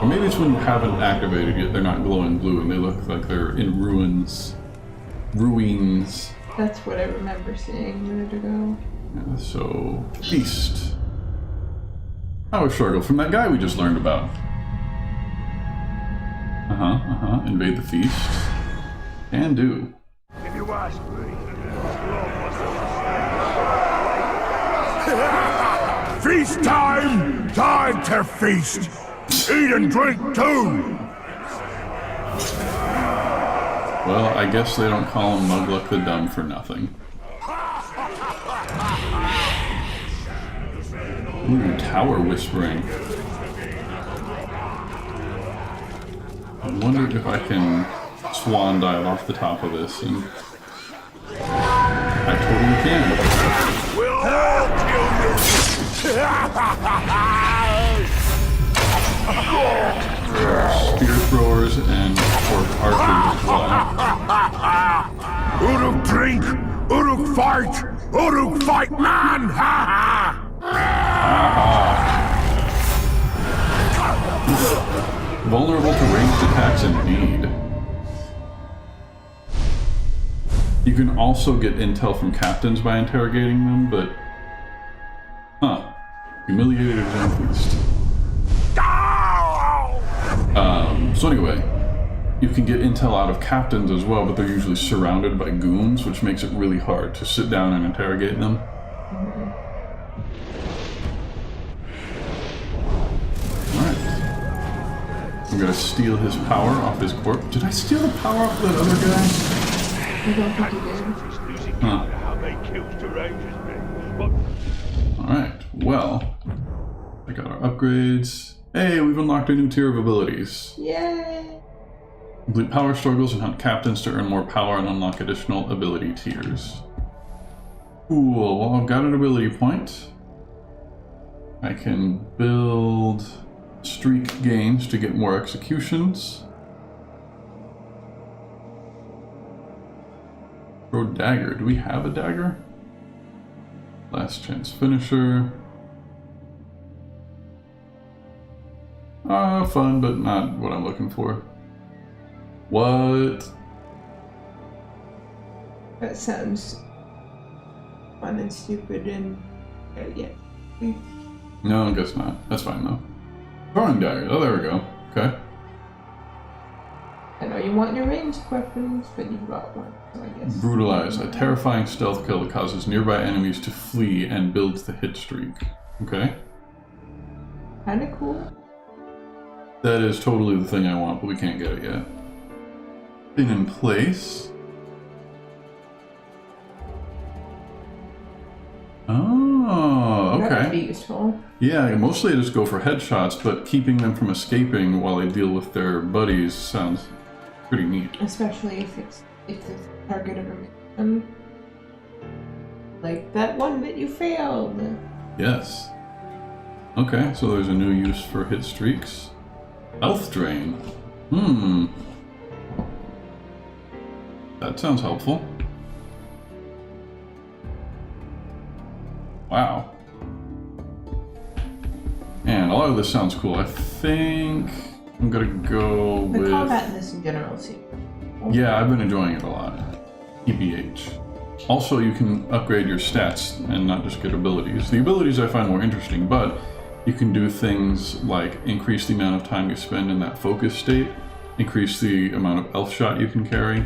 Speaker 1: or maybe it's when you haven't activated yet, they're not glowing blue and they look like they're in ruins. Ruins.
Speaker 2: That's what I remember seeing a minute ago.
Speaker 1: Yeah, so, feast. Power struggle from that guy we just learned about. Invade the feast. Can do.
Speaker 3: If you ask me.
Speaker 6: Feast time! Time to feast! Eat and drink too!
Speaker 1: Well, I guess they don't call him Mugluck the Dumb for nothing. Ooh, tower whispering. I wonder if I can swan dive off the top of this, and I totally can.
Speaker 6: We'll all kill you!
Speaker 1: Spear throwers and archers as well.
Speaker 6: Uruk drink! Uruk fight! Uruk fight man! Ha
Speaker 1: Vulnerable to ranged attacks indeed. You can also get intel from captains by interrogating them, but... Humiliated exam feast. So anyway, you can get intel out of captains as well, but they're usually surrounded by goons, which makes it really hard to sit down and interrogate them. Alright. I'm gonna steal his power off his corpse. Did I steal the power off that other guy?
Speaker 2: I don't think you did.
Speaker 1: Huh.
Speaker 6: How they killed the Rangers,
Speaker 1: Alright, well. I got our upgrades. Hey, we've unlocked a new tier of abilities.
Speaker 2: Yay!
Speaker 1: Complete power struggles and hunt captains to earn more power and unlock additional ability tiers. Cool, well I've got an ability point. I can build streak gains to get more executions. Throw dagger. Do we have a dagger? Last chance finisher. Fun, but not what I'm looking for. What?
Speaker 2: That sounds fun and stupid and yeah.
Speaker 1: No, I guess not. That's fine though. Throwing dagger. Oh, there we go. Okay.
Speaker 2: I know you want your ranged weapons, but you've got one, so I guess.
Speaker 1: Brutalize. A terrifying stealth kill that causes nearby enemies to flee and builds the hit streak. Okay.
Speaker 2: Kinda cool.
Speaker 1: That is totally the thing I want, but we can't get it yet. Pin in place. Oh,
Speaker 2: That would be
Speaker 1: okay.
Speaker 2: useful.
Speaker 1: Yeah, mostly I just go for headshots, but keeping them from escaping while they deal with their buddies sounds pretty neat.
Speaker 2: Especially if it's the target of a mission. Like that one that you failed.
Speaker 1: Yes. Okay, so there's a new use for hit streaks. Health drain. That sounds helpful. Wow. And a lot of this sounds cool. I think I'm gonna go
Speaker 2: The
Speaker 1: with...
Speaker 2: combat in this in general seems.
Speaker 1: Yeah, I've been enjoying it a lot. TBH. Also, you can upgrade your stats and not just get abilities. The abilities I find more interesting, but you can do things like increase the amount of time you spend in that focus state, increase the amount of elf shot you can carry,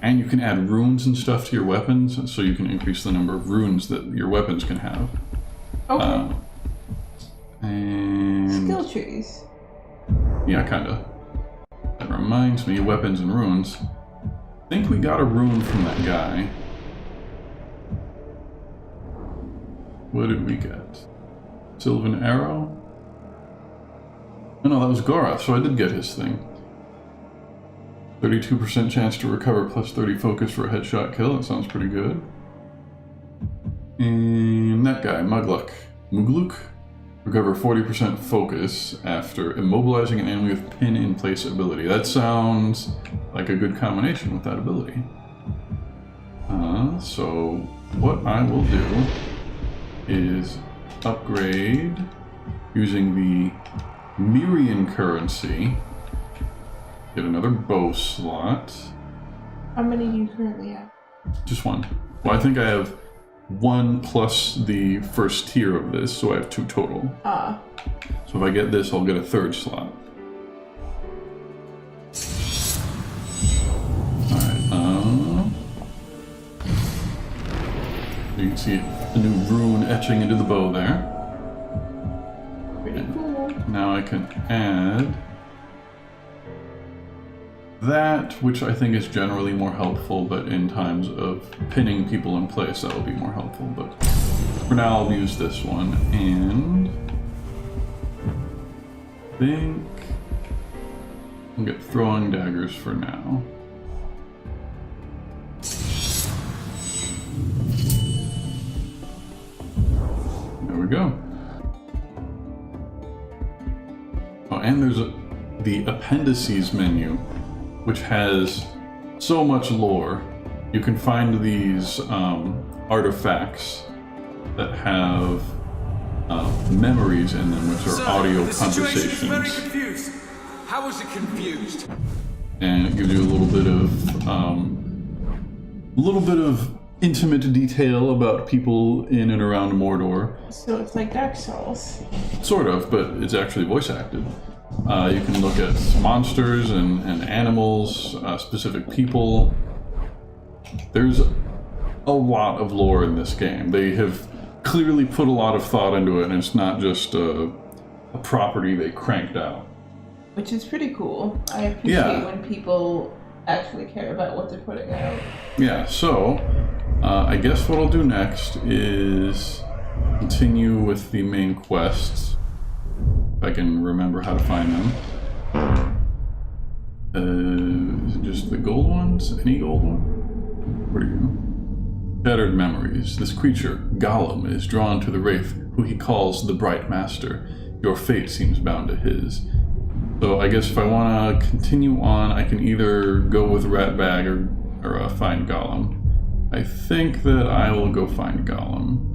Speaker 1: and you can add runes and stuff to your weapons, so you can increase the number of runes that your weapons can have.
Speaker 2: Okay.
Speaker 1: And
Speaker 2: Skill trees.
Speaker 1: yeah, kinda. That reminds me, weapons and runes. I think we got a rune from that guy. What did we get? Sylvan Arrow? Oh no, that was Gorath, so I did get his thing. 32% chance to recover plus 30 focus for a headshot kill. That sounds pretty good. And that guy, Mugluk. Recover 40% focus after immobilizing an enemy with pin in place ability. That sounds like a good combination with that ability. So what I will do is upgrade using the Mirian currency. Get another bow slot.
Speaker 2: How many do you currently have?
Speaker 1: Just one. Well, I think I have one plus the first tier of this, so I have two total.
Speaker 2: Ah.
Speaker 1: So if I get this, I'll get a third slot. Alright, you can see a new rune etching into the bow there.
Speaker 2: Pretty cool.
Speaker 1: Now I can add that, which I think is generally more helpful, but in times of pinning people in place, that will be more helpful. But for now, I'll use this one, and I think I'll get throwing daggers for now. There we go. Oh, and there's the appendices menu, which has so much lore. You can find these artifacts that have memories in them, which are audio conversations.
Speaker 7: Very confused. How was it confused?
Speaker 1: And it gives you a little bit of intimate detail about people in and around Mordor.
Speaker 2: So it's like Dark Souls.
Speaker 1: Sort of, but it's actually voice acted. You can look at monsters and animals, specific people. There's a lot of lore in this game. They have clearly put a lot of thought into it, and it's not just a property they cranked out.
Speaker 2: Which is pretty cool. I appreciate when people actually care about what they're putting out.
Speaker 1: Yeah, so I guess what I'll do next is continue with the main quests. If I can remember how to find them. Is it just the gold ones? Any gold one? Where do you go? Shattered memories. This creature, Gollum, is drawn to the Wraith, who he calls the Bright Master. Your fate seems bound to his. So I guess if I want to continue on, I can either go with Ratbag or find Gollum. I think that I will go find Gollum.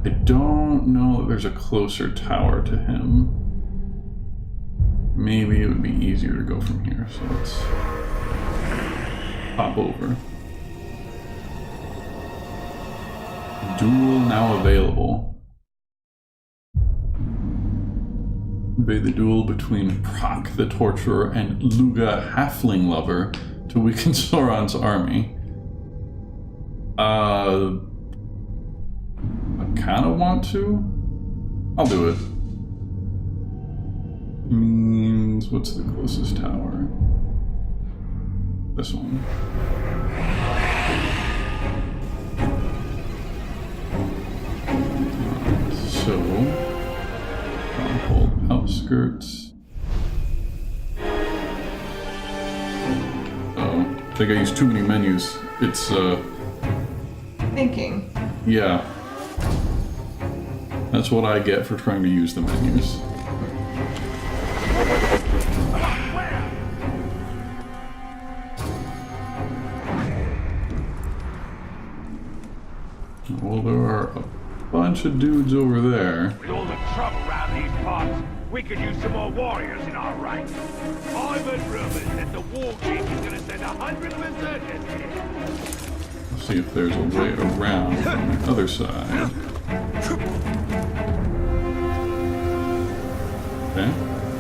Speaker 1: I don't know that there's a closer tower to him. Maybe it would be easier to go from here, so let's hop over. Duel now available. Invade the duel between Proc the Torturer and Luga Halfling Lover to weaken Sauron's army. I kind of want to. I'll do it. Means what's the closest tower? This one. So, Stronghold outskirts. Oh, I think I used too many menus. It's
Speaker 2: Thinking.
Speaker 1: yeah. That's what I get for trying to use the menus. Well, there are a bunch of dudes over there.
Speaker 6: With all the trouble around these parts, we could use some more warriors in our ranks. I've heard rumors that the war king is going to send 100 berserkers here.
Speaker 1: Let's see if there's a way around from the other side. Okay,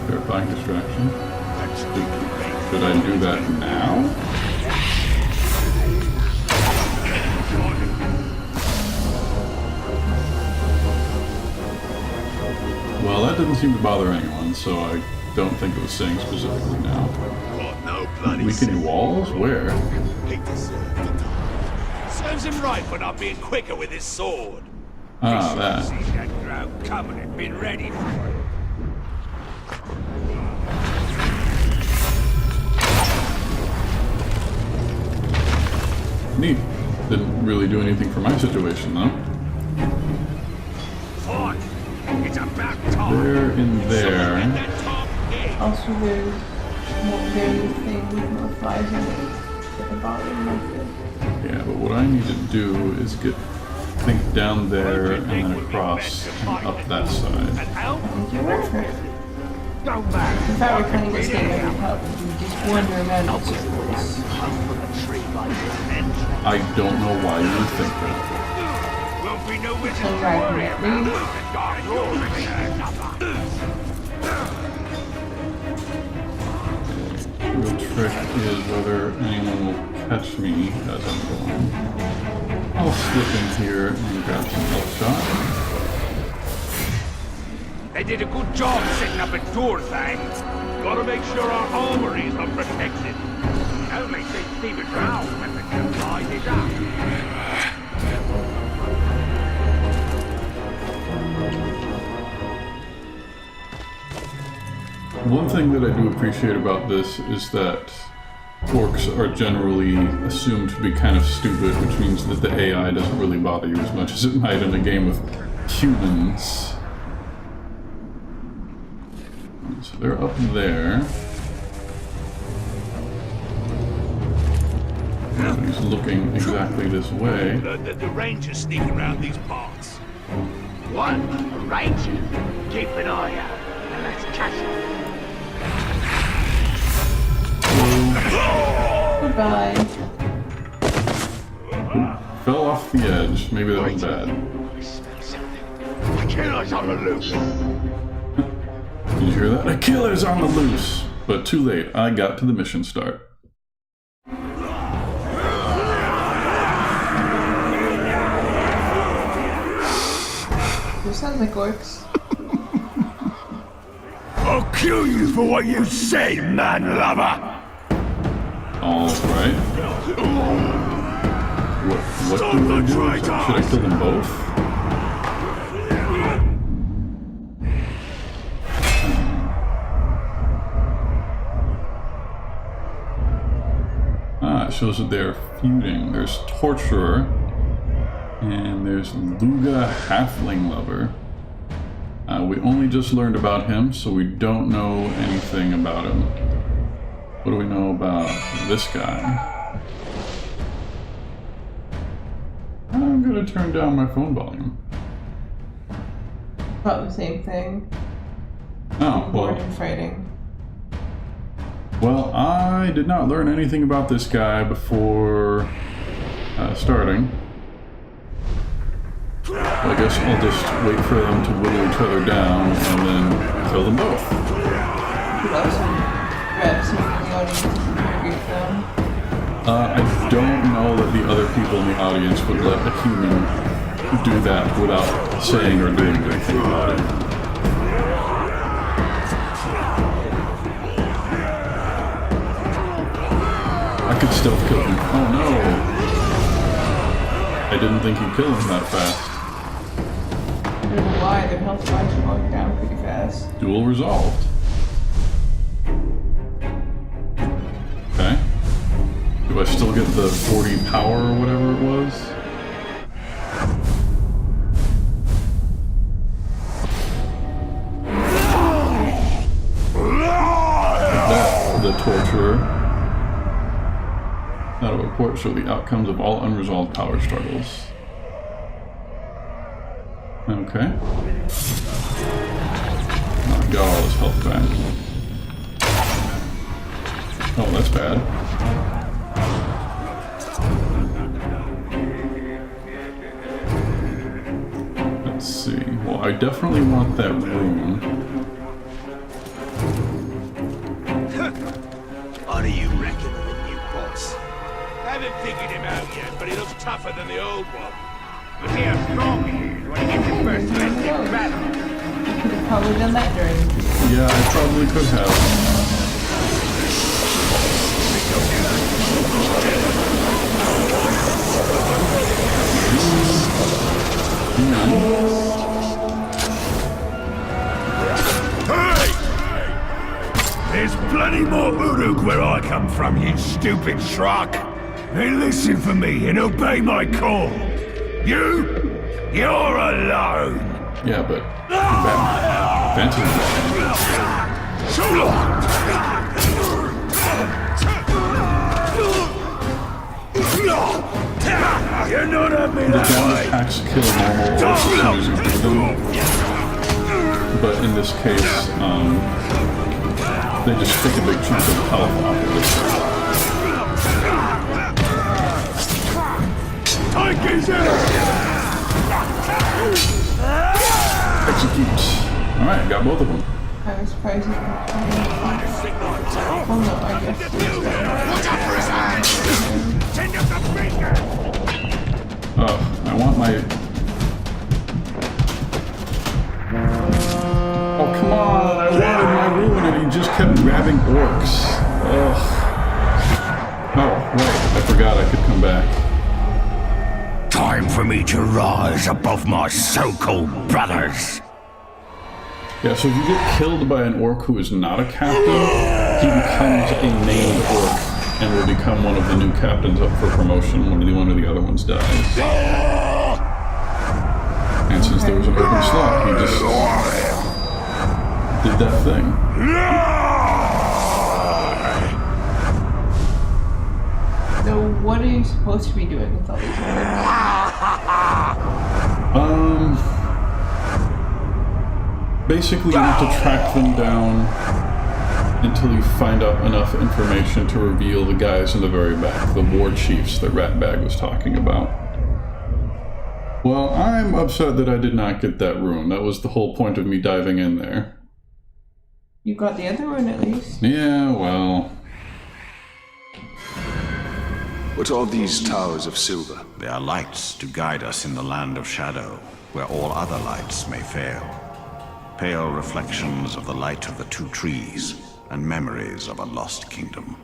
Speaker 1: verifying distraction. Should I do that now? Well, that didn't seem to bother anyone, so I don't think it was saying specifically now. We can do walls? Where?
Speaker 6: Serves him right for not being quicker with his sword.
Speaker 1: Ah, that.
Speaker 6: See that crowd coming and been ready for it.
Speaker 1: Neat. Didn't really do anything for my situation, though.
Speaker 6: Fight! It's about time.
Speaker 1: They're in there.
Speaker 2: Also, there's more various things, more flies in it at the bottom of it.
Speaker 1: Yeah, but what I need to do is get, I think, down there and then across and up that side.
Speaker 2: I think you're right.
Speaker 6: Go back.
Speaker 2: If I were playing this game, I would probably just wander around in circles.
Speaker 1: I don't know why you would think that.
Speaker 6: Won't be no witches
Speaker 2: So
Speaker 6: to
Speaker 2: right,
Speaker 6: worry
Speaker 2: right,
Speaker 6: about.
Speaker 2: right.
Speaker 1: The real trick is whether anyone will catch me as I'm going. I'll slip in here and grab some health shot.
Speaker 6: They did a good job setting up a door thing. Gotta make sure our armories are protected. Only see Stephen Rowell when the new light is up.
Speaker 1: One thing that I do appreciate about this is that orcs are generally assumed to be kind of stupid, which means that the AI doesn't really bother you as much as it might in a game with humans. So they're up there. Nobody's looking exactly this way.
Speaker 6: The rangers sneak around these parts. What? A ranger? Keep an eye out. And let's catch him.
Speaker 2: Goodbye.
Speaker 1: Fell off the edge. Maybe that was bad.
Speaker 6: I smell something. The killer's on the loose.
Speaker 1: Did you hear that? A killer's on the loose! But too late. I got to the mission start.
Speaker 2: This sounds like orcs.
Speaker 6: I'll kill you for what you said, man lover!
Speaker 1: Alright. What do I do? Should I kill them both? It shows that they're feuding. There's Torturer, and there's Luga Halfling Lover. We only just learned about him, so we don't know anything about him. What do we know about this guy? I'm gonna turn down my phone volume.
Speaker 2: About the same thing.
Speaker 1: Oh,
Speaker 2: Bored and fighting.
Speaker 1: Well, I did not learn anything about this guy before starting. I guess I'll just wait for them to whittle each other down and then kill them both.
Speaker 2: Could also grab some of the audience and interrogate them.
Speaker 1: I don't know that the other people in the audience would let a human do that without saying or doing anything about it. I could stealth kill him. Oh no! I didn't think he'd kill him that fast.
Speaker 2: I don't know why, their health bars are going down pretty fast.
Speaker 1: Duel resolved. Okay. Do I still get the 40 power or whatever it was? That, the torturer. That'll report show the outcomes of all unresolved power struggles. Okay. Oh, got all his health back. Oh, that's bad. Let's see. Well, I definitely want that rune.
Speaker 3: What do you reckon of the new boss?
Speaker 6: I haven't figured him out yet, but he looks tougher than the old one. We'll see how strong he is when he gets his first lesson in battle.
Speaker 2: Could have probably done that during.
Speaker 1: Yeah, I probably could have.
Speaker 6: Hey! There's plenty more Uruk where I come from, you stupid schrock. Hey, listen for me and obey my call. You're alone.
Speaker 1: Yeah, but Benton.
Speaker 6: You're not a
Speaker 1: The down attacks kill normal orcs as soon as you do them. But in this case, they just take a big chunk of health off of it. Execute. Alright, got both of them.
Speaker 2: I was surprised he could. Oh no, I guess.
Speaker 1: Oh, I want my... Oh, come on! I wanted my rune and he just kept grabbing orcs. Ugh. Oh, right. I forgot I could come back.
Speaker 6: Time for me to rise above my so-called brothers.
Speaker 1: Yeah, so if you get killed by an orc who is not a captain, he becomes a named orc and will become one of the new captains up for promotion when one of the other ones dies. And since there was an open slot, he just did that thing.
Speaker 2: So what are you supposed to be doing with all these words?
Speaker 1: Basically you have to track them down until you find out enough information to reveal the guys in the very back, the war chiefs that Ratbag was talking about. Well, I'm upset that I did not get that rune. That was the whole point of me diving in there.
Speaker 2: You got the other one at least.
Speaker 1: Yeah, well...
Speaker 4: What are these towers of silver?
Speaker 5: They are lights to guide us in the land of shadow, where all other lights may fail. pale reflections of the light of the two trees, and memories of a lost kingdom.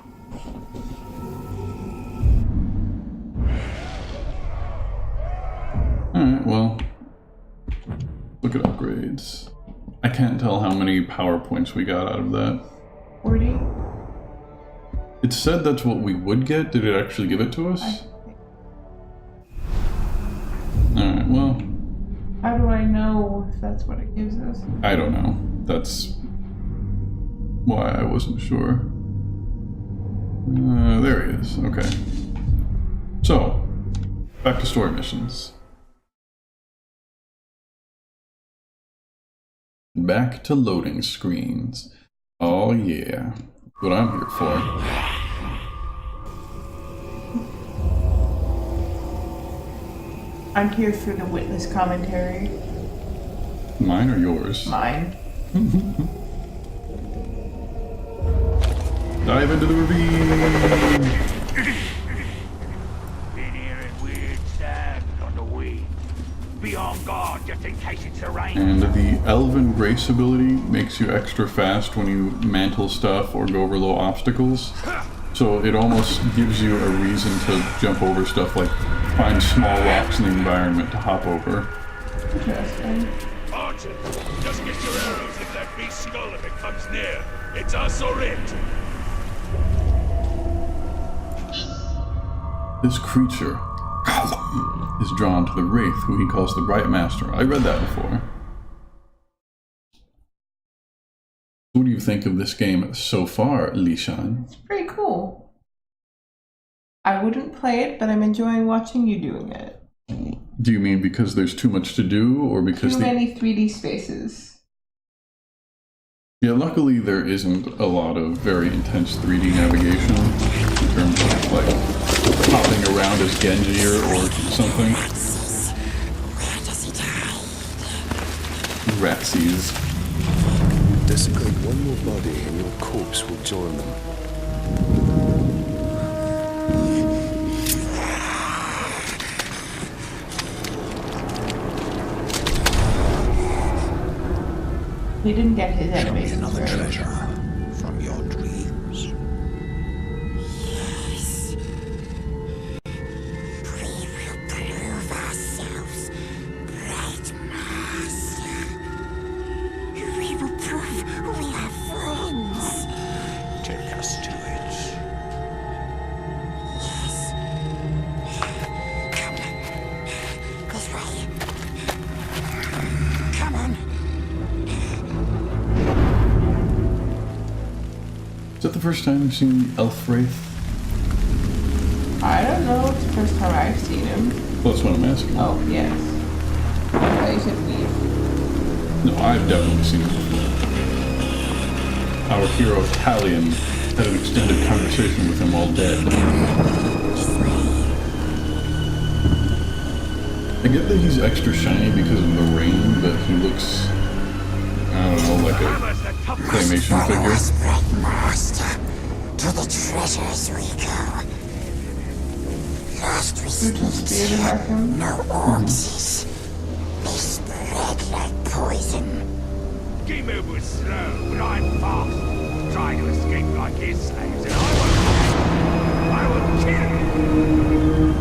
Speaker 1: Alright, well, look at upgrades. I can't tell how many power points we got out of that.
Speaker 2: 40?
Speaker 1: It said that's what we would get. Did it actually give it to us? Alright, well.
Speaker 2: How do I know if that's what it gives us?
Speaker 1: I don't know. That's why I wasn't sure. There he is. Okay. So, back to story missions. Back to loading screens. Oh yeah. That's what I'm here for.
Speaker 2: I'm here for the witness commentary.
Speaker 1: Mine or yours?
Speaker 2: Mine.
Speaker 1: Dive into the ravine!
Speaker 6: Been hearing weird sounds on the way. Be on guard just in case it's a rain.
Speaker 1: And the Elven Grace ability makes you extra fast when you mantle stuff or go over low obstacles. So it almost gives you a reason to jump over stuff, like find small rocks in the environment to hop over.
Speaker 2: Interesting.
Speaker 6: Archers, just get your arrows in that beast's skull if it comes near. It's us or it.
Speaker 1: This creature is drawn to the Wraith, who he calls the Bright Master. I read that before. What do you think of this game so far, Lishan?
Speaker 2: It's pretty cool. I wouldn't play it, but I'm enjoying watching you doing it.
Speaker 1: Do you mean because there's too much to do, or because
Speaker 2: Too many 3D spaces.
Speaker 1: Yeah, luckily there isn't a lot of very intense 3D navigation in terms of like hopping around as Genji or something. Ratsies.
Speaker 4: Desecrate one more body and your corpse will join them.
Speaker 2: He didn't get his
Speaker 5: Show me
Speaker 2: animations
Speaker 5: another
Speaker 2: right.
Speaker 5: treasure from your dreams.
Speaker 3: Yes. We will prove ourselves, Bright Master. We will prove we are friends.
Speaker 5: Take us to it.
Speaker 3: Yes. Come. This way. Come on.
Speaker 1: Is that the first time you've seen Elf Wraith?
Speaker 2: I don't know. It's the first time I've seen him.
Speaker 1: Well, that's what I'm asking.
Speaker 2: Oh, yes. I thought you said we.
Speaker 1: No, I've definitely seen it before. Our hero Talion had an extended conversation with him while dead. I get that he's extra shiny because of the rain, but he looks, I don't know, like a claymation figure.
Speaker 3: Bright Master. To the treasures we go. Lost we
Speaker 2: Spirit
Speaker 3: speak.
Speaker 2: Arkham.
Speaker 3: No orcs. They spread like poison.
Speaker 6: Gimu was slow, but I'm fast. Try to escape like his slaves, and I will kill you.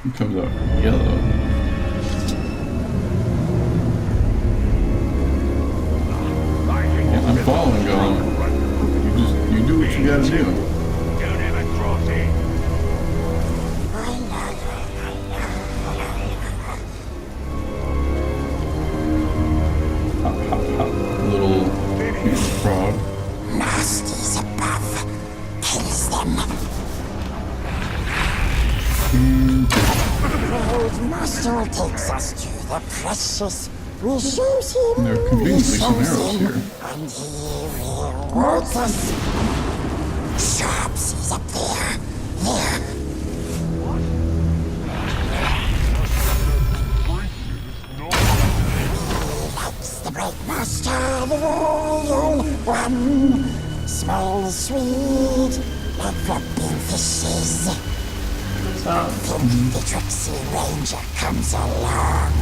Speaker 1: He comes out yellow. Yeah, I'm following Gollum. You do what you gotta do.
Speaker 6: Don't ever cross it.
Speaker 1: Hop, hop, hop. Little cute frog.
Speaker 3: Nasties above. Kills them. Old Master takes us to the precious. We shoot him.
Speaker 1: And there are conveniently some
Speaker 3: we shoot
Speaker 1: arrows
Speaker 3: him,
Speaker 1: here.
Speaker 3: And he rewards us. Sharps is up there. There. He likes the Bright Master, the royal one. Small, sweet, like flapping fishes.
Speaker 2: So,
Speaker 3: Think the tricksy ranger comes along.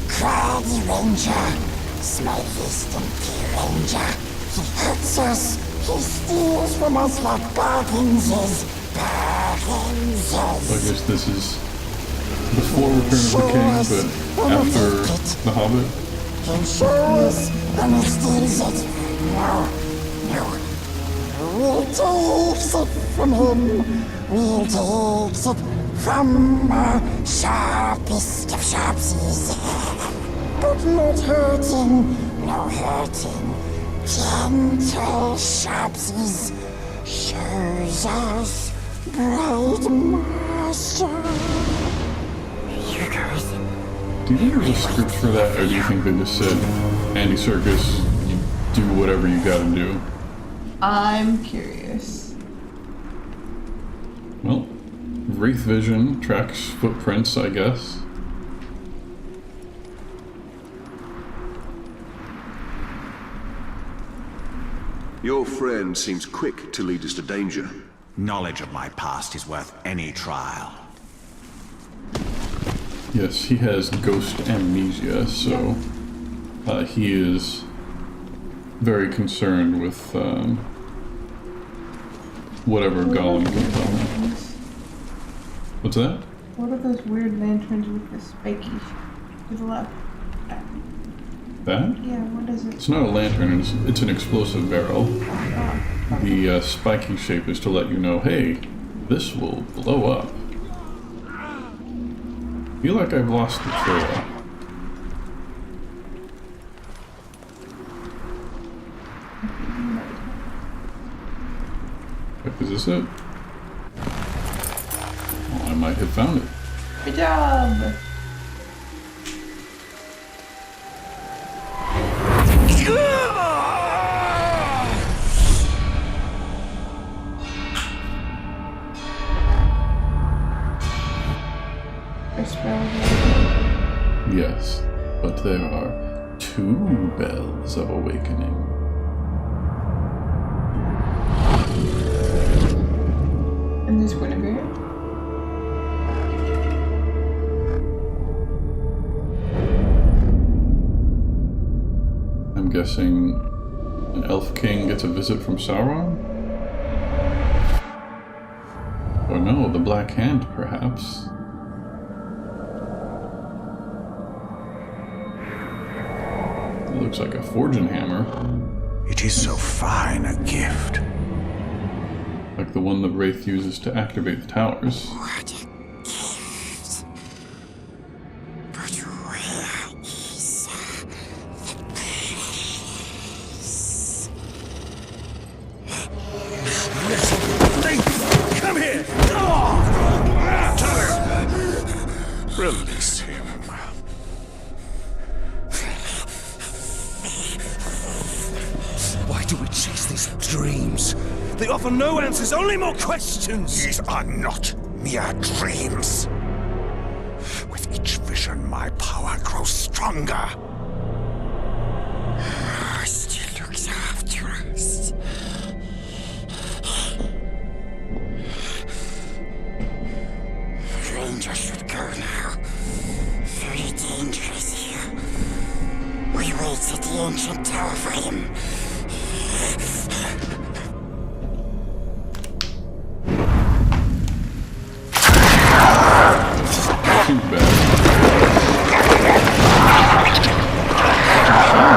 Speaker 8: craggy ranger, small fist and key ranger. He hurts us, he steals from us like Barkinses.
Speaker 1: I guess this is before Return of the King, but after The Hobbit.
Speaker 8: He'll show us when he steals it. No. We'll take it from him. We'll take it from the sharpest of sharpsies. But not hurting, no hurting. Gentle sharpsies shows us bright master.
Speaker 1: Do you think there's a script for that, or do you think they just said, Andy Serkis, you do whatever you gotta do?
Speaker 2: I'm curious.
Speaker 1: Well, Wraith Vision tracks footprints, I guess.
Speaker 4: Your friend seems quick to lead us to danger.
Speaker 5: Knowledge of my past is worth any trial.
Speaker 1: Yes, he has ghost amnesia, so he is very concerned with whatever Gollum can tell him. What's that?
Speaker 2: What are those weird lanterns with the spiky to the left?
Speaker 1: That?
Speaker 2: Yeah, what is it?
Speaker 1: It's not a lantern, it's an explosive barrel. The spiky shape is to let you know, hey, this will blow up. I feel like I've lost the trail. Is this it? Oh, I might have found it.
Speaker 2: Good job!
Speaker 1: Yes, but there are 2 bells of awakening.
Speaker 2: And this Guinevere?
Speaker 1: I'm guessing an elf king gets a visit from Sauron? Or no, the Black Hand, perhaps. It looks like a forging hammer.
Speaker 5: It is so fine a gift.
Speaker 1: Like the one the Wraith uses to activate the towers.
Speaker 8: What a gift. But where is the place?
Speaker 6: Come here!
Speaker 5: Release him.
Speaker 3: Why do we chase these dreams? They offer no answers, only more questions!
Speaker 5: These are not mere dreams. With each vision, my power grows stronger.
Speaker 8: Still looks after us. Ranger should go now. Very dangerous here. We wait at the ancient tower for him.
Speaker 1: Too bad.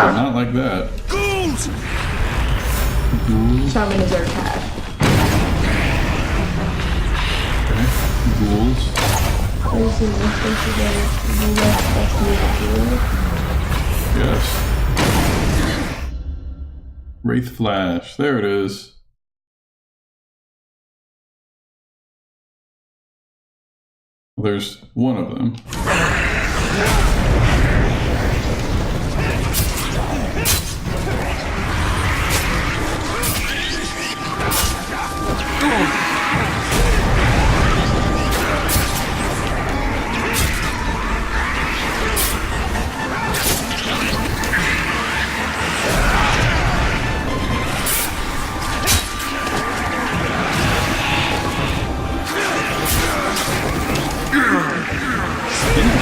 Speaker 1: But not like that.
Speaker 3: Ghouls!
Speaker 1: Ghouls.
Speaker 2: Shaman is our cat.
Speaker 1: Okay. Ghouls.
Speaker 2: Placing this thing together to the left, that's the
Speaker 1: Yes. Wraith Flash. There it is. There's one of them.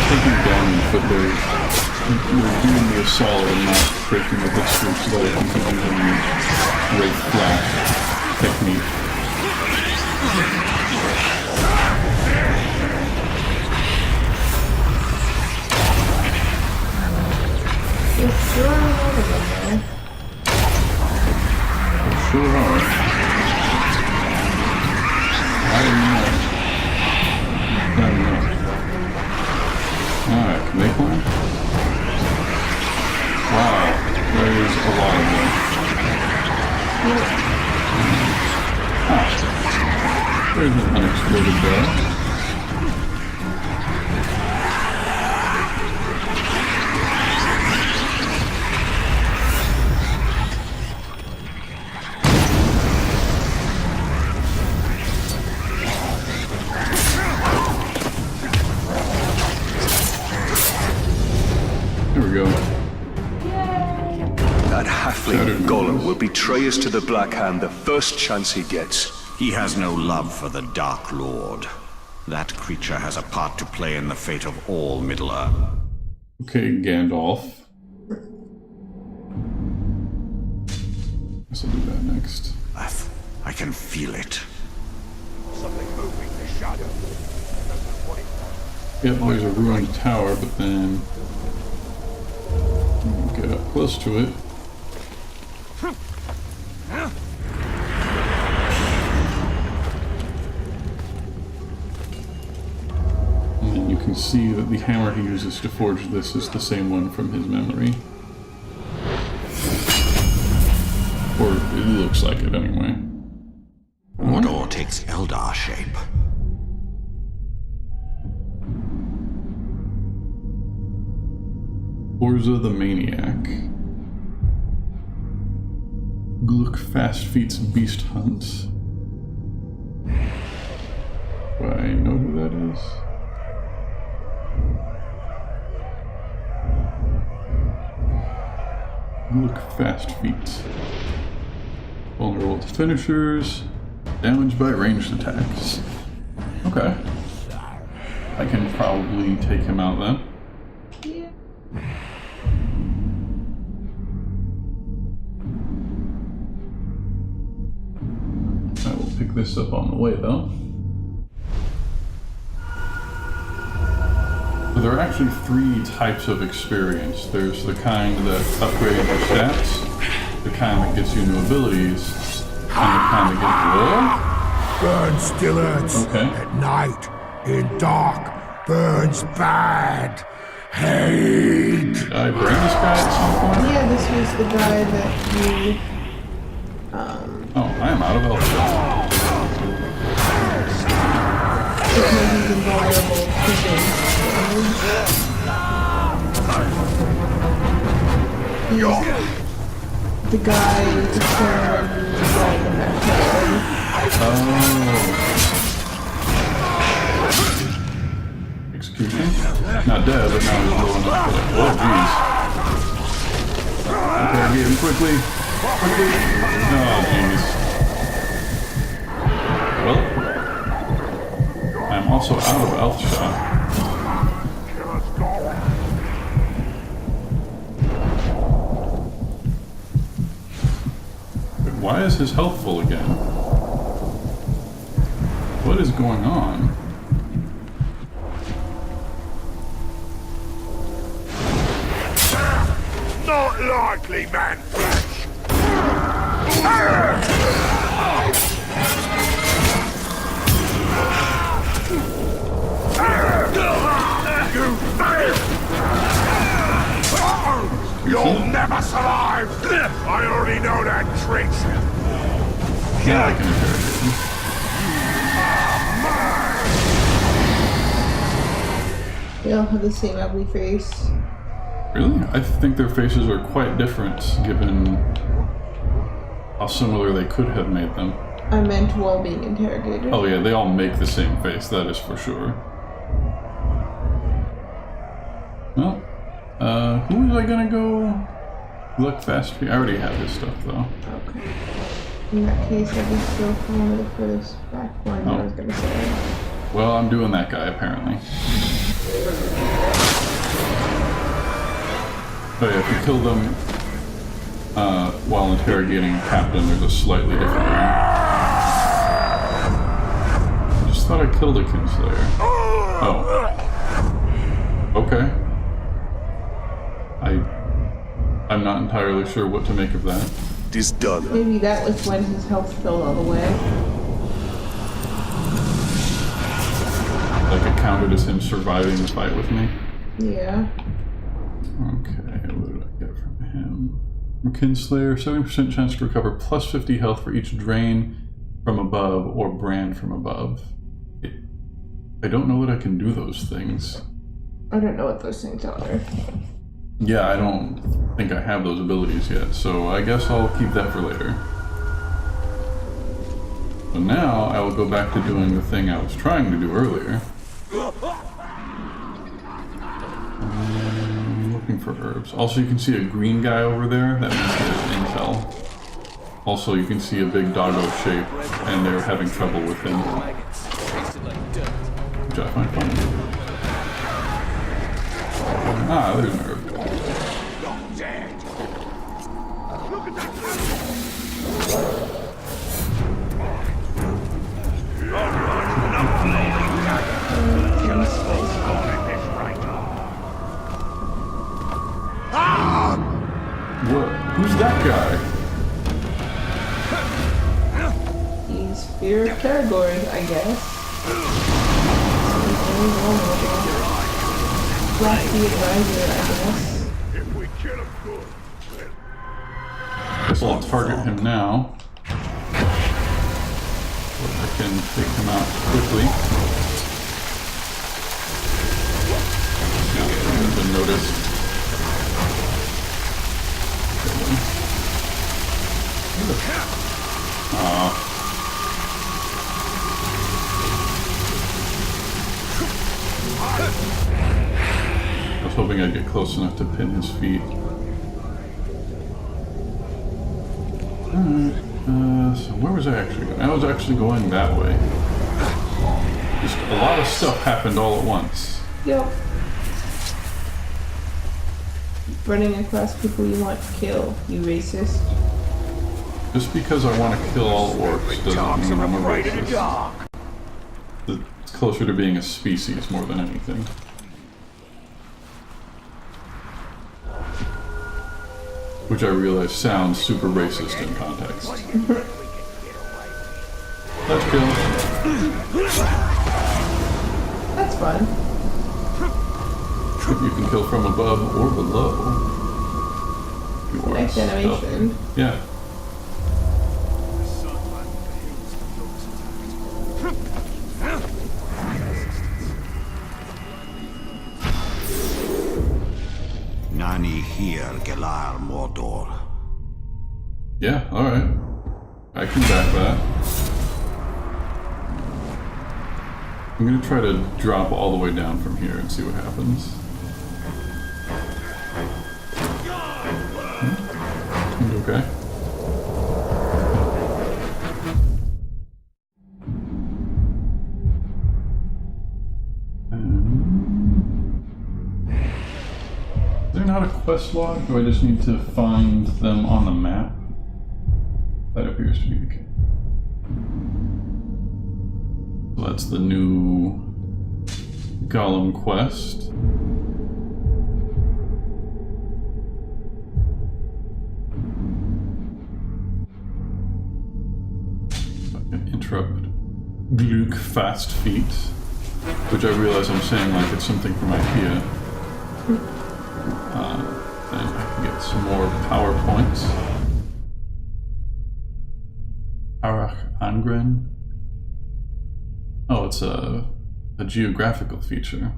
Speaker 1: Taking down the footbridge You're doing me a solid and not breaking the history so that I can continue the Wraith Flash technique.
Speaker 2: Sure are. I didn't know.
Speaker 1: Alright, can they climb? Wow, there's a lot of them. Ah, there's an unexploded barrel.
Speaker 4: Golem will betray us to the Black Hand the first chance he gets.
Speaker 5: He has no love for the Dark Lord. That creature has a part to play in the fate of all Middle-earth.
Speaker 1: Okay, Gandalf. Guess I'll do that next.
Speaker 5: I can feel it.
Speaker 6: Something moving in the shadow.
Speaker 1: Yep, there's a ruined tower, but then get up close to it. And then you can see that the hammer he uses to forge this is the same one from his memory. Or it looks like it anyway.
Speaker 5: Mordor takes Eldar shape.
Speaker 1: Orza the Maniac. Gluck fast feats beast hunts. Do I know who that is? Gluck fast feats. Vulnerable to finishers. Damaged by ranged attacks. Okay. I can probably take him out then. Pick this up on the way though. So there are actually 3 types of experience. There's the kind that upgrades your stats, the kind that gets you new abilities, and the kind that
Speaker 6: Burns still hurts.
Speaker 1: Okay.
Speaker 6: At night, in dark, burns bad. Hate.
Speaker 1: Did I bring this guy at some point?
Speaker 2: Yeah, this was the guy that you.
Speaker 1: Oh, I am out of health.
Speaker 2: Because he's invulnerable to things. He's the guy from the back.
Speaker 1: Execution? Not dead, but now he's blowing up. Oh, jeez. Okay, get him quickly. Quickly. Oh, jeez. Well, I'm also out of elf shot. But why is his health full again? What is going on?
Speaker 6: Not likely, man flesh. You failed! You'll never survive! I already know that trick.
Speaker 1: Now I can interrogate him.
Speaker 2: They all have the same ugly face.
Speaker 1: Really? I think their faces are quite different, given how similar they could have made them.
Speaker 2: I meant while being interrogated.
Speaker 1: Oh yeah, they all make the same face, that is for sure. Well, who was I gonna go look fast? I already have his stuff though.
Speaker 2: Okay. In that case, I just go for the furthest back one I was gonna say.
Speaker 1: Well, I'm doing that guy apparently. But yeah, if you kill them while interrogating a captain, there's a slightly different way. I just thought I killed a Kinslayer. Oh. Okay. I'm not entirely sure what to make of that.
Speaker 4: It is done.
Speaker 2: Maybe that was when his health filled all the way.
Speaker 1: Like it counted as him surviving the fight with me.
Speaker 2: Yeah.
Speaker 1: Okay, what did I get from him? From Kinslayer, 70% chance to recover plus 50 health for each drain from above or brand from above. I don't know that I can do those things.
Speaker 2: I don't know what those things are.
Speaker 1: Yeah, I don't think I have those abilities yet, so I guess I'll keep that for later. So now I will go back to doing the thing I was trying to do earlier. Looking for herbs. Also, you can see a green guy over there. That means there's intel. Also, you can see a big doggo shape, and they're having trouble with him. Which I find funny. Ah, there's an herb. What? Who's that guy?
Speaker 2: He's Fear of Caragors, I guess. Rusty advisor, I guess.
Speaker 1: Guess I'll target him now. So I can take him out quickly. Now he hasn't been noticed. I was hoping I'd get close enough to pin his feet. Alright, so where was I actually going? I was actually going that way. Just a lot of stuff happened all at once.
Speaker 2: Yep. Running across people you want to kill, you racist.
Speaker 1: Just because I want to kill all orcs doesn't mean I'm a racist. It's closer to being a species more than anything. Which I realize sounds super racist in context. Let's kill.
Speaker 2: That's fun.
Speaker 1: You can kill from above or below. You are
Speaker 2: Next animation.
Speaker 1: stealthy. Yeah.
Speaker 5: Nani here, Gelar Mordor.
Speaker 1: Yeah, alright. I can back that. I'm gonna try to drop all the way down from here and see what happens. Okay. Is there not a quest log? Do I just need to find them on the map? That appears to be the case. So that's the new Gollum quest. Interrupt Gluck fast feet, which I realize I'm saying like it's something from IKEA. Then I can get some more PowerPoints. Arach Angren. Oh, it's a geographical feature.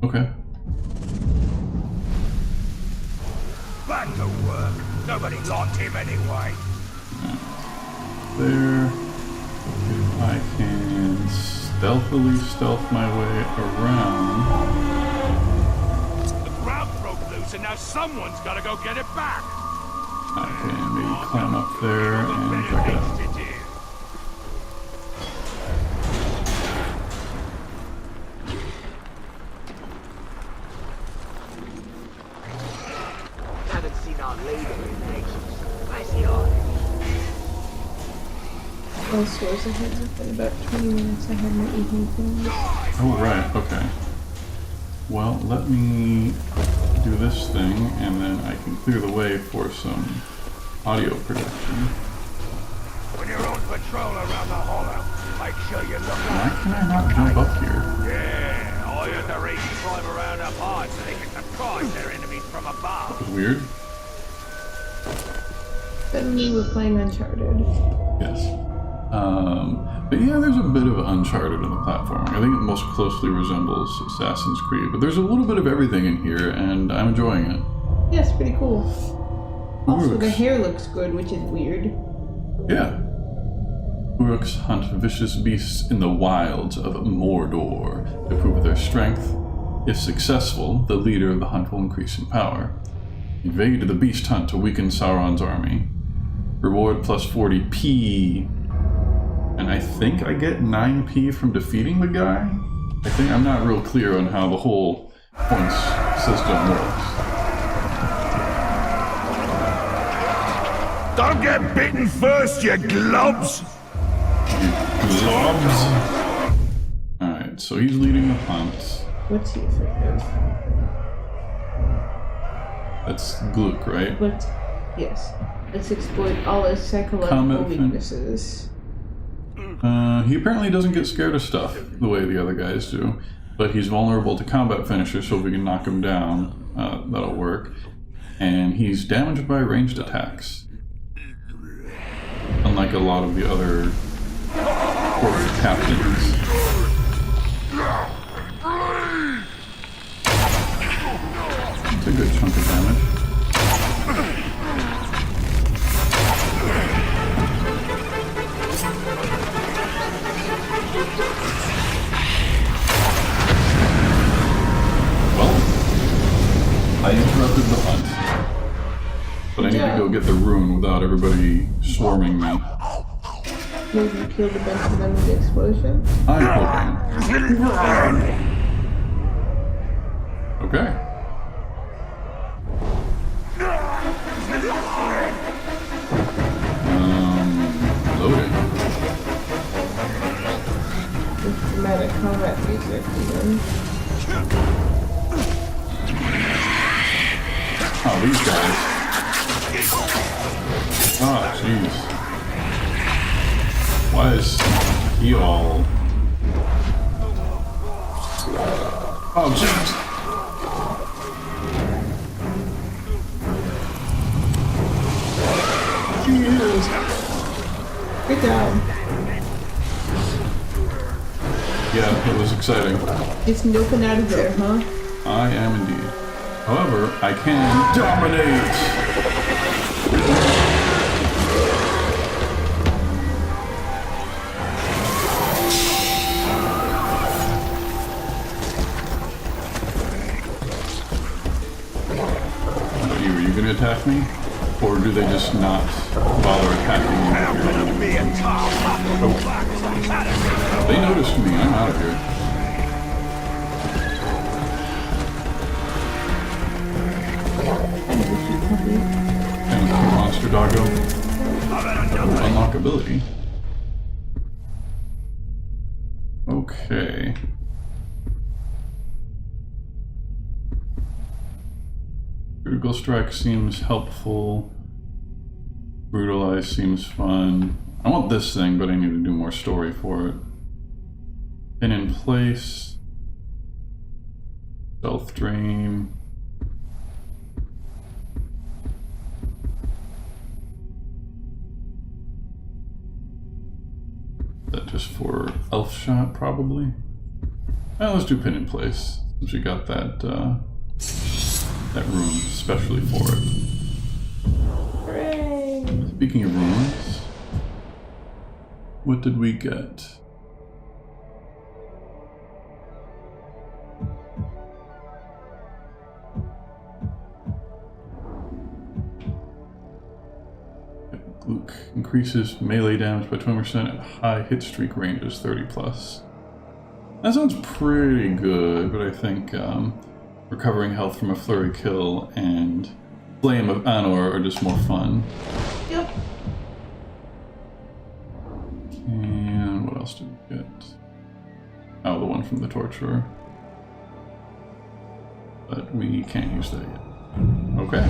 Speaker 1: Okay.
Speaker 6: Back to work. Nobody liked him anyway.
Speaker 1: There. I can stealthily stealth my way around.
Speaker 6: The ground broke loose and now someone's gotta go get it back.
Speaker 1: I can maybe climb up there and check it out.
Speaker 2: all sorts of heads up in about 20 minutes. I have my evening things.
Speaker 1: Oh, right, okay. Well, let me do this thing, and then I can clear the way for some audio production.
Speaker 6: When you're on patrol around the hollow, make sure you look
Speaker 1: Why can I not jump up here?
Speaker 6: Yeah, I heard the reeds climb around up high so they can surprise their enemies from above.
Speaker 1: That was weird.
Speaker 2: Suddenly we're playing Uncharted.
Speaker 1: Yes. But yeah, there's a bit of Uncharted in the platforming. I think it most closely resembles Assassin's Creed, but there's a little bit of everything in here, and I'm enjoying it.
Speaker 2: Yeah, it's pretty cool. Also, the
Speaker 1: Uruks.
Speaker 2: hair looks good, which is weird.
Speaker 1: Yeah. Uruks hunt vicious beasts in the wilds of Mordor to prove their strength. If successful, the leader of the hunt will increase in power. Invade the beast hunt to weaken Sauron's army. Reward plus 40p. And I think I get 9p from defeating the guy? I'm not real clear on how the whole points system works.
Speaker 6: Don't get bitten first, you globs!
Speaker 1: Globs. Alright, so he's leading the hunt.
Speaker 2: What's he afraid of?
Speaker 1: That's Gluck, right?
Speaker 2: But, yes. Let's exploit all his psychological
Speaker 1: Combat fin-
Speaker 2: weaknesses.
Speaker 1: He apparently doesn't get scared of stuff the way the other guys do, but he's vulnerable to combat finishers, so if we can knock him down, that'll work. And he's damaged by ranged attacks. Unlike a lot of the other quarter captains. It's a good chunk of damage. Well, I interrupted the hunt, but I need to go get the rune without everybody swarming me.
Speaker 2: Maybe you killed a bunch of them with the explosion?
Speaker 1: I'm hoping. Okay. Loading.
Speaker 2: With dramatic combat music, even.
Speaker 1: Oh, these guys. Oh, jeez. Why is he all... Oh, jeez. He is.
Speaker 2: Good job.
Speaker 1: Yeah, it was exciting.
Speaker 2: Just noping out of there, huh?
Speaker 1: I am indeed. However, I can dominate! What are you gonna attack me? Or do they just not bother attacking me? Oh. They noticed me, I'm out of here. And monster doggo. Unlock ability. Okay. Critical strike seems helpful. Brutalize seems fun. I want this thing, but I need to do more story for it. Pin in place. Stealth drain. Is that just for elf shot, probably? Well, let's do pin in place, since we got that, that room especially for it.
Speaker 2: Hooray!
Speaker 1: Speaking of rooms, what did we get? Luke increases melee damage by 20% at high hit streak ranges, 30+. That sounds pretty good, but I think recovering health from a flurry kill and Flame of Anor are just more fun.
Speaker 2: Yep.
Speaker 1: And what else did we get? Oh, the one from the torturer. But we can't use that yet. Okay.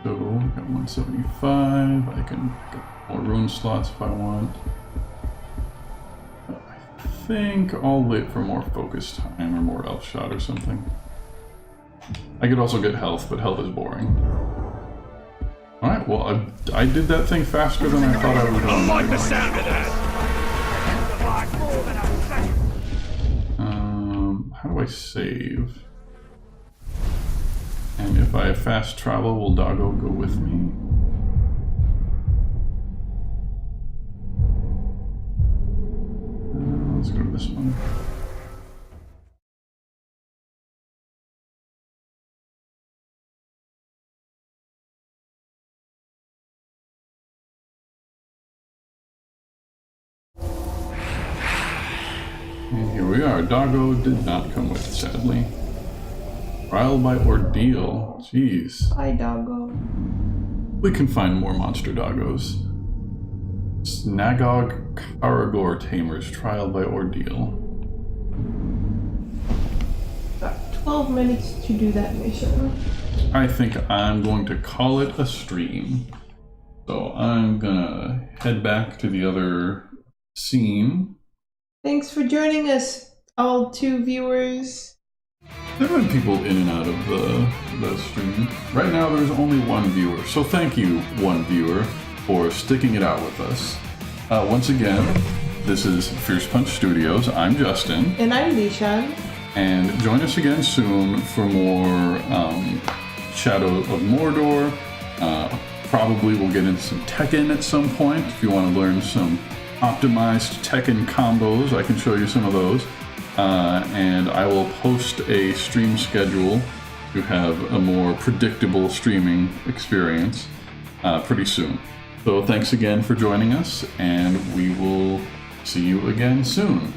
Speaker 1: So, I've got 175. I can pick up more rune slots if I want. I think I'll wait for more focus time or more elf shot or something. I could also get health, but health is boring. Alright, well, I did that thing faster than I thought I would.
Speaker 6: I like the sound of that.
Speaker 1: How do I save? And if I fast travel, will Doggo go with me? Let's go to this one. And here we are. Doggo did not come with, sadly. Trial by ordeal. Jeez.
Speaker 2: Hi, Doggo.
Speaker 1: We can find more monster doggos. Snagog Karagor Tamers. Trial by ordeal.
Speaker 2: Got 12 minutes to do that mission.
Speaker 1: I think I'm going to call it a stream. So I'm gonna head back to the other scene.
Speaker 2: Thanks for joining us, all 2 viewers.
Speaker 1: There have been people in and out of the stream. Right now there's only 1 viewer, so thank you, 1 viewer, for sticking it out with us. Once again, this is Fierce Punch Studios. I'm Justin.
Speaker 2: And I'm Lishan.
Speaker 1: And join us again soon for more Shadow of Mordor. Probably we'll get into some Tekken at some point. If you want to learn some optimized Tekken combos, I can show you some of those. And I will post a stream schedule to have a more predictable streaming experience pretty soon. So thanks again for joining us, and we will see you again soon.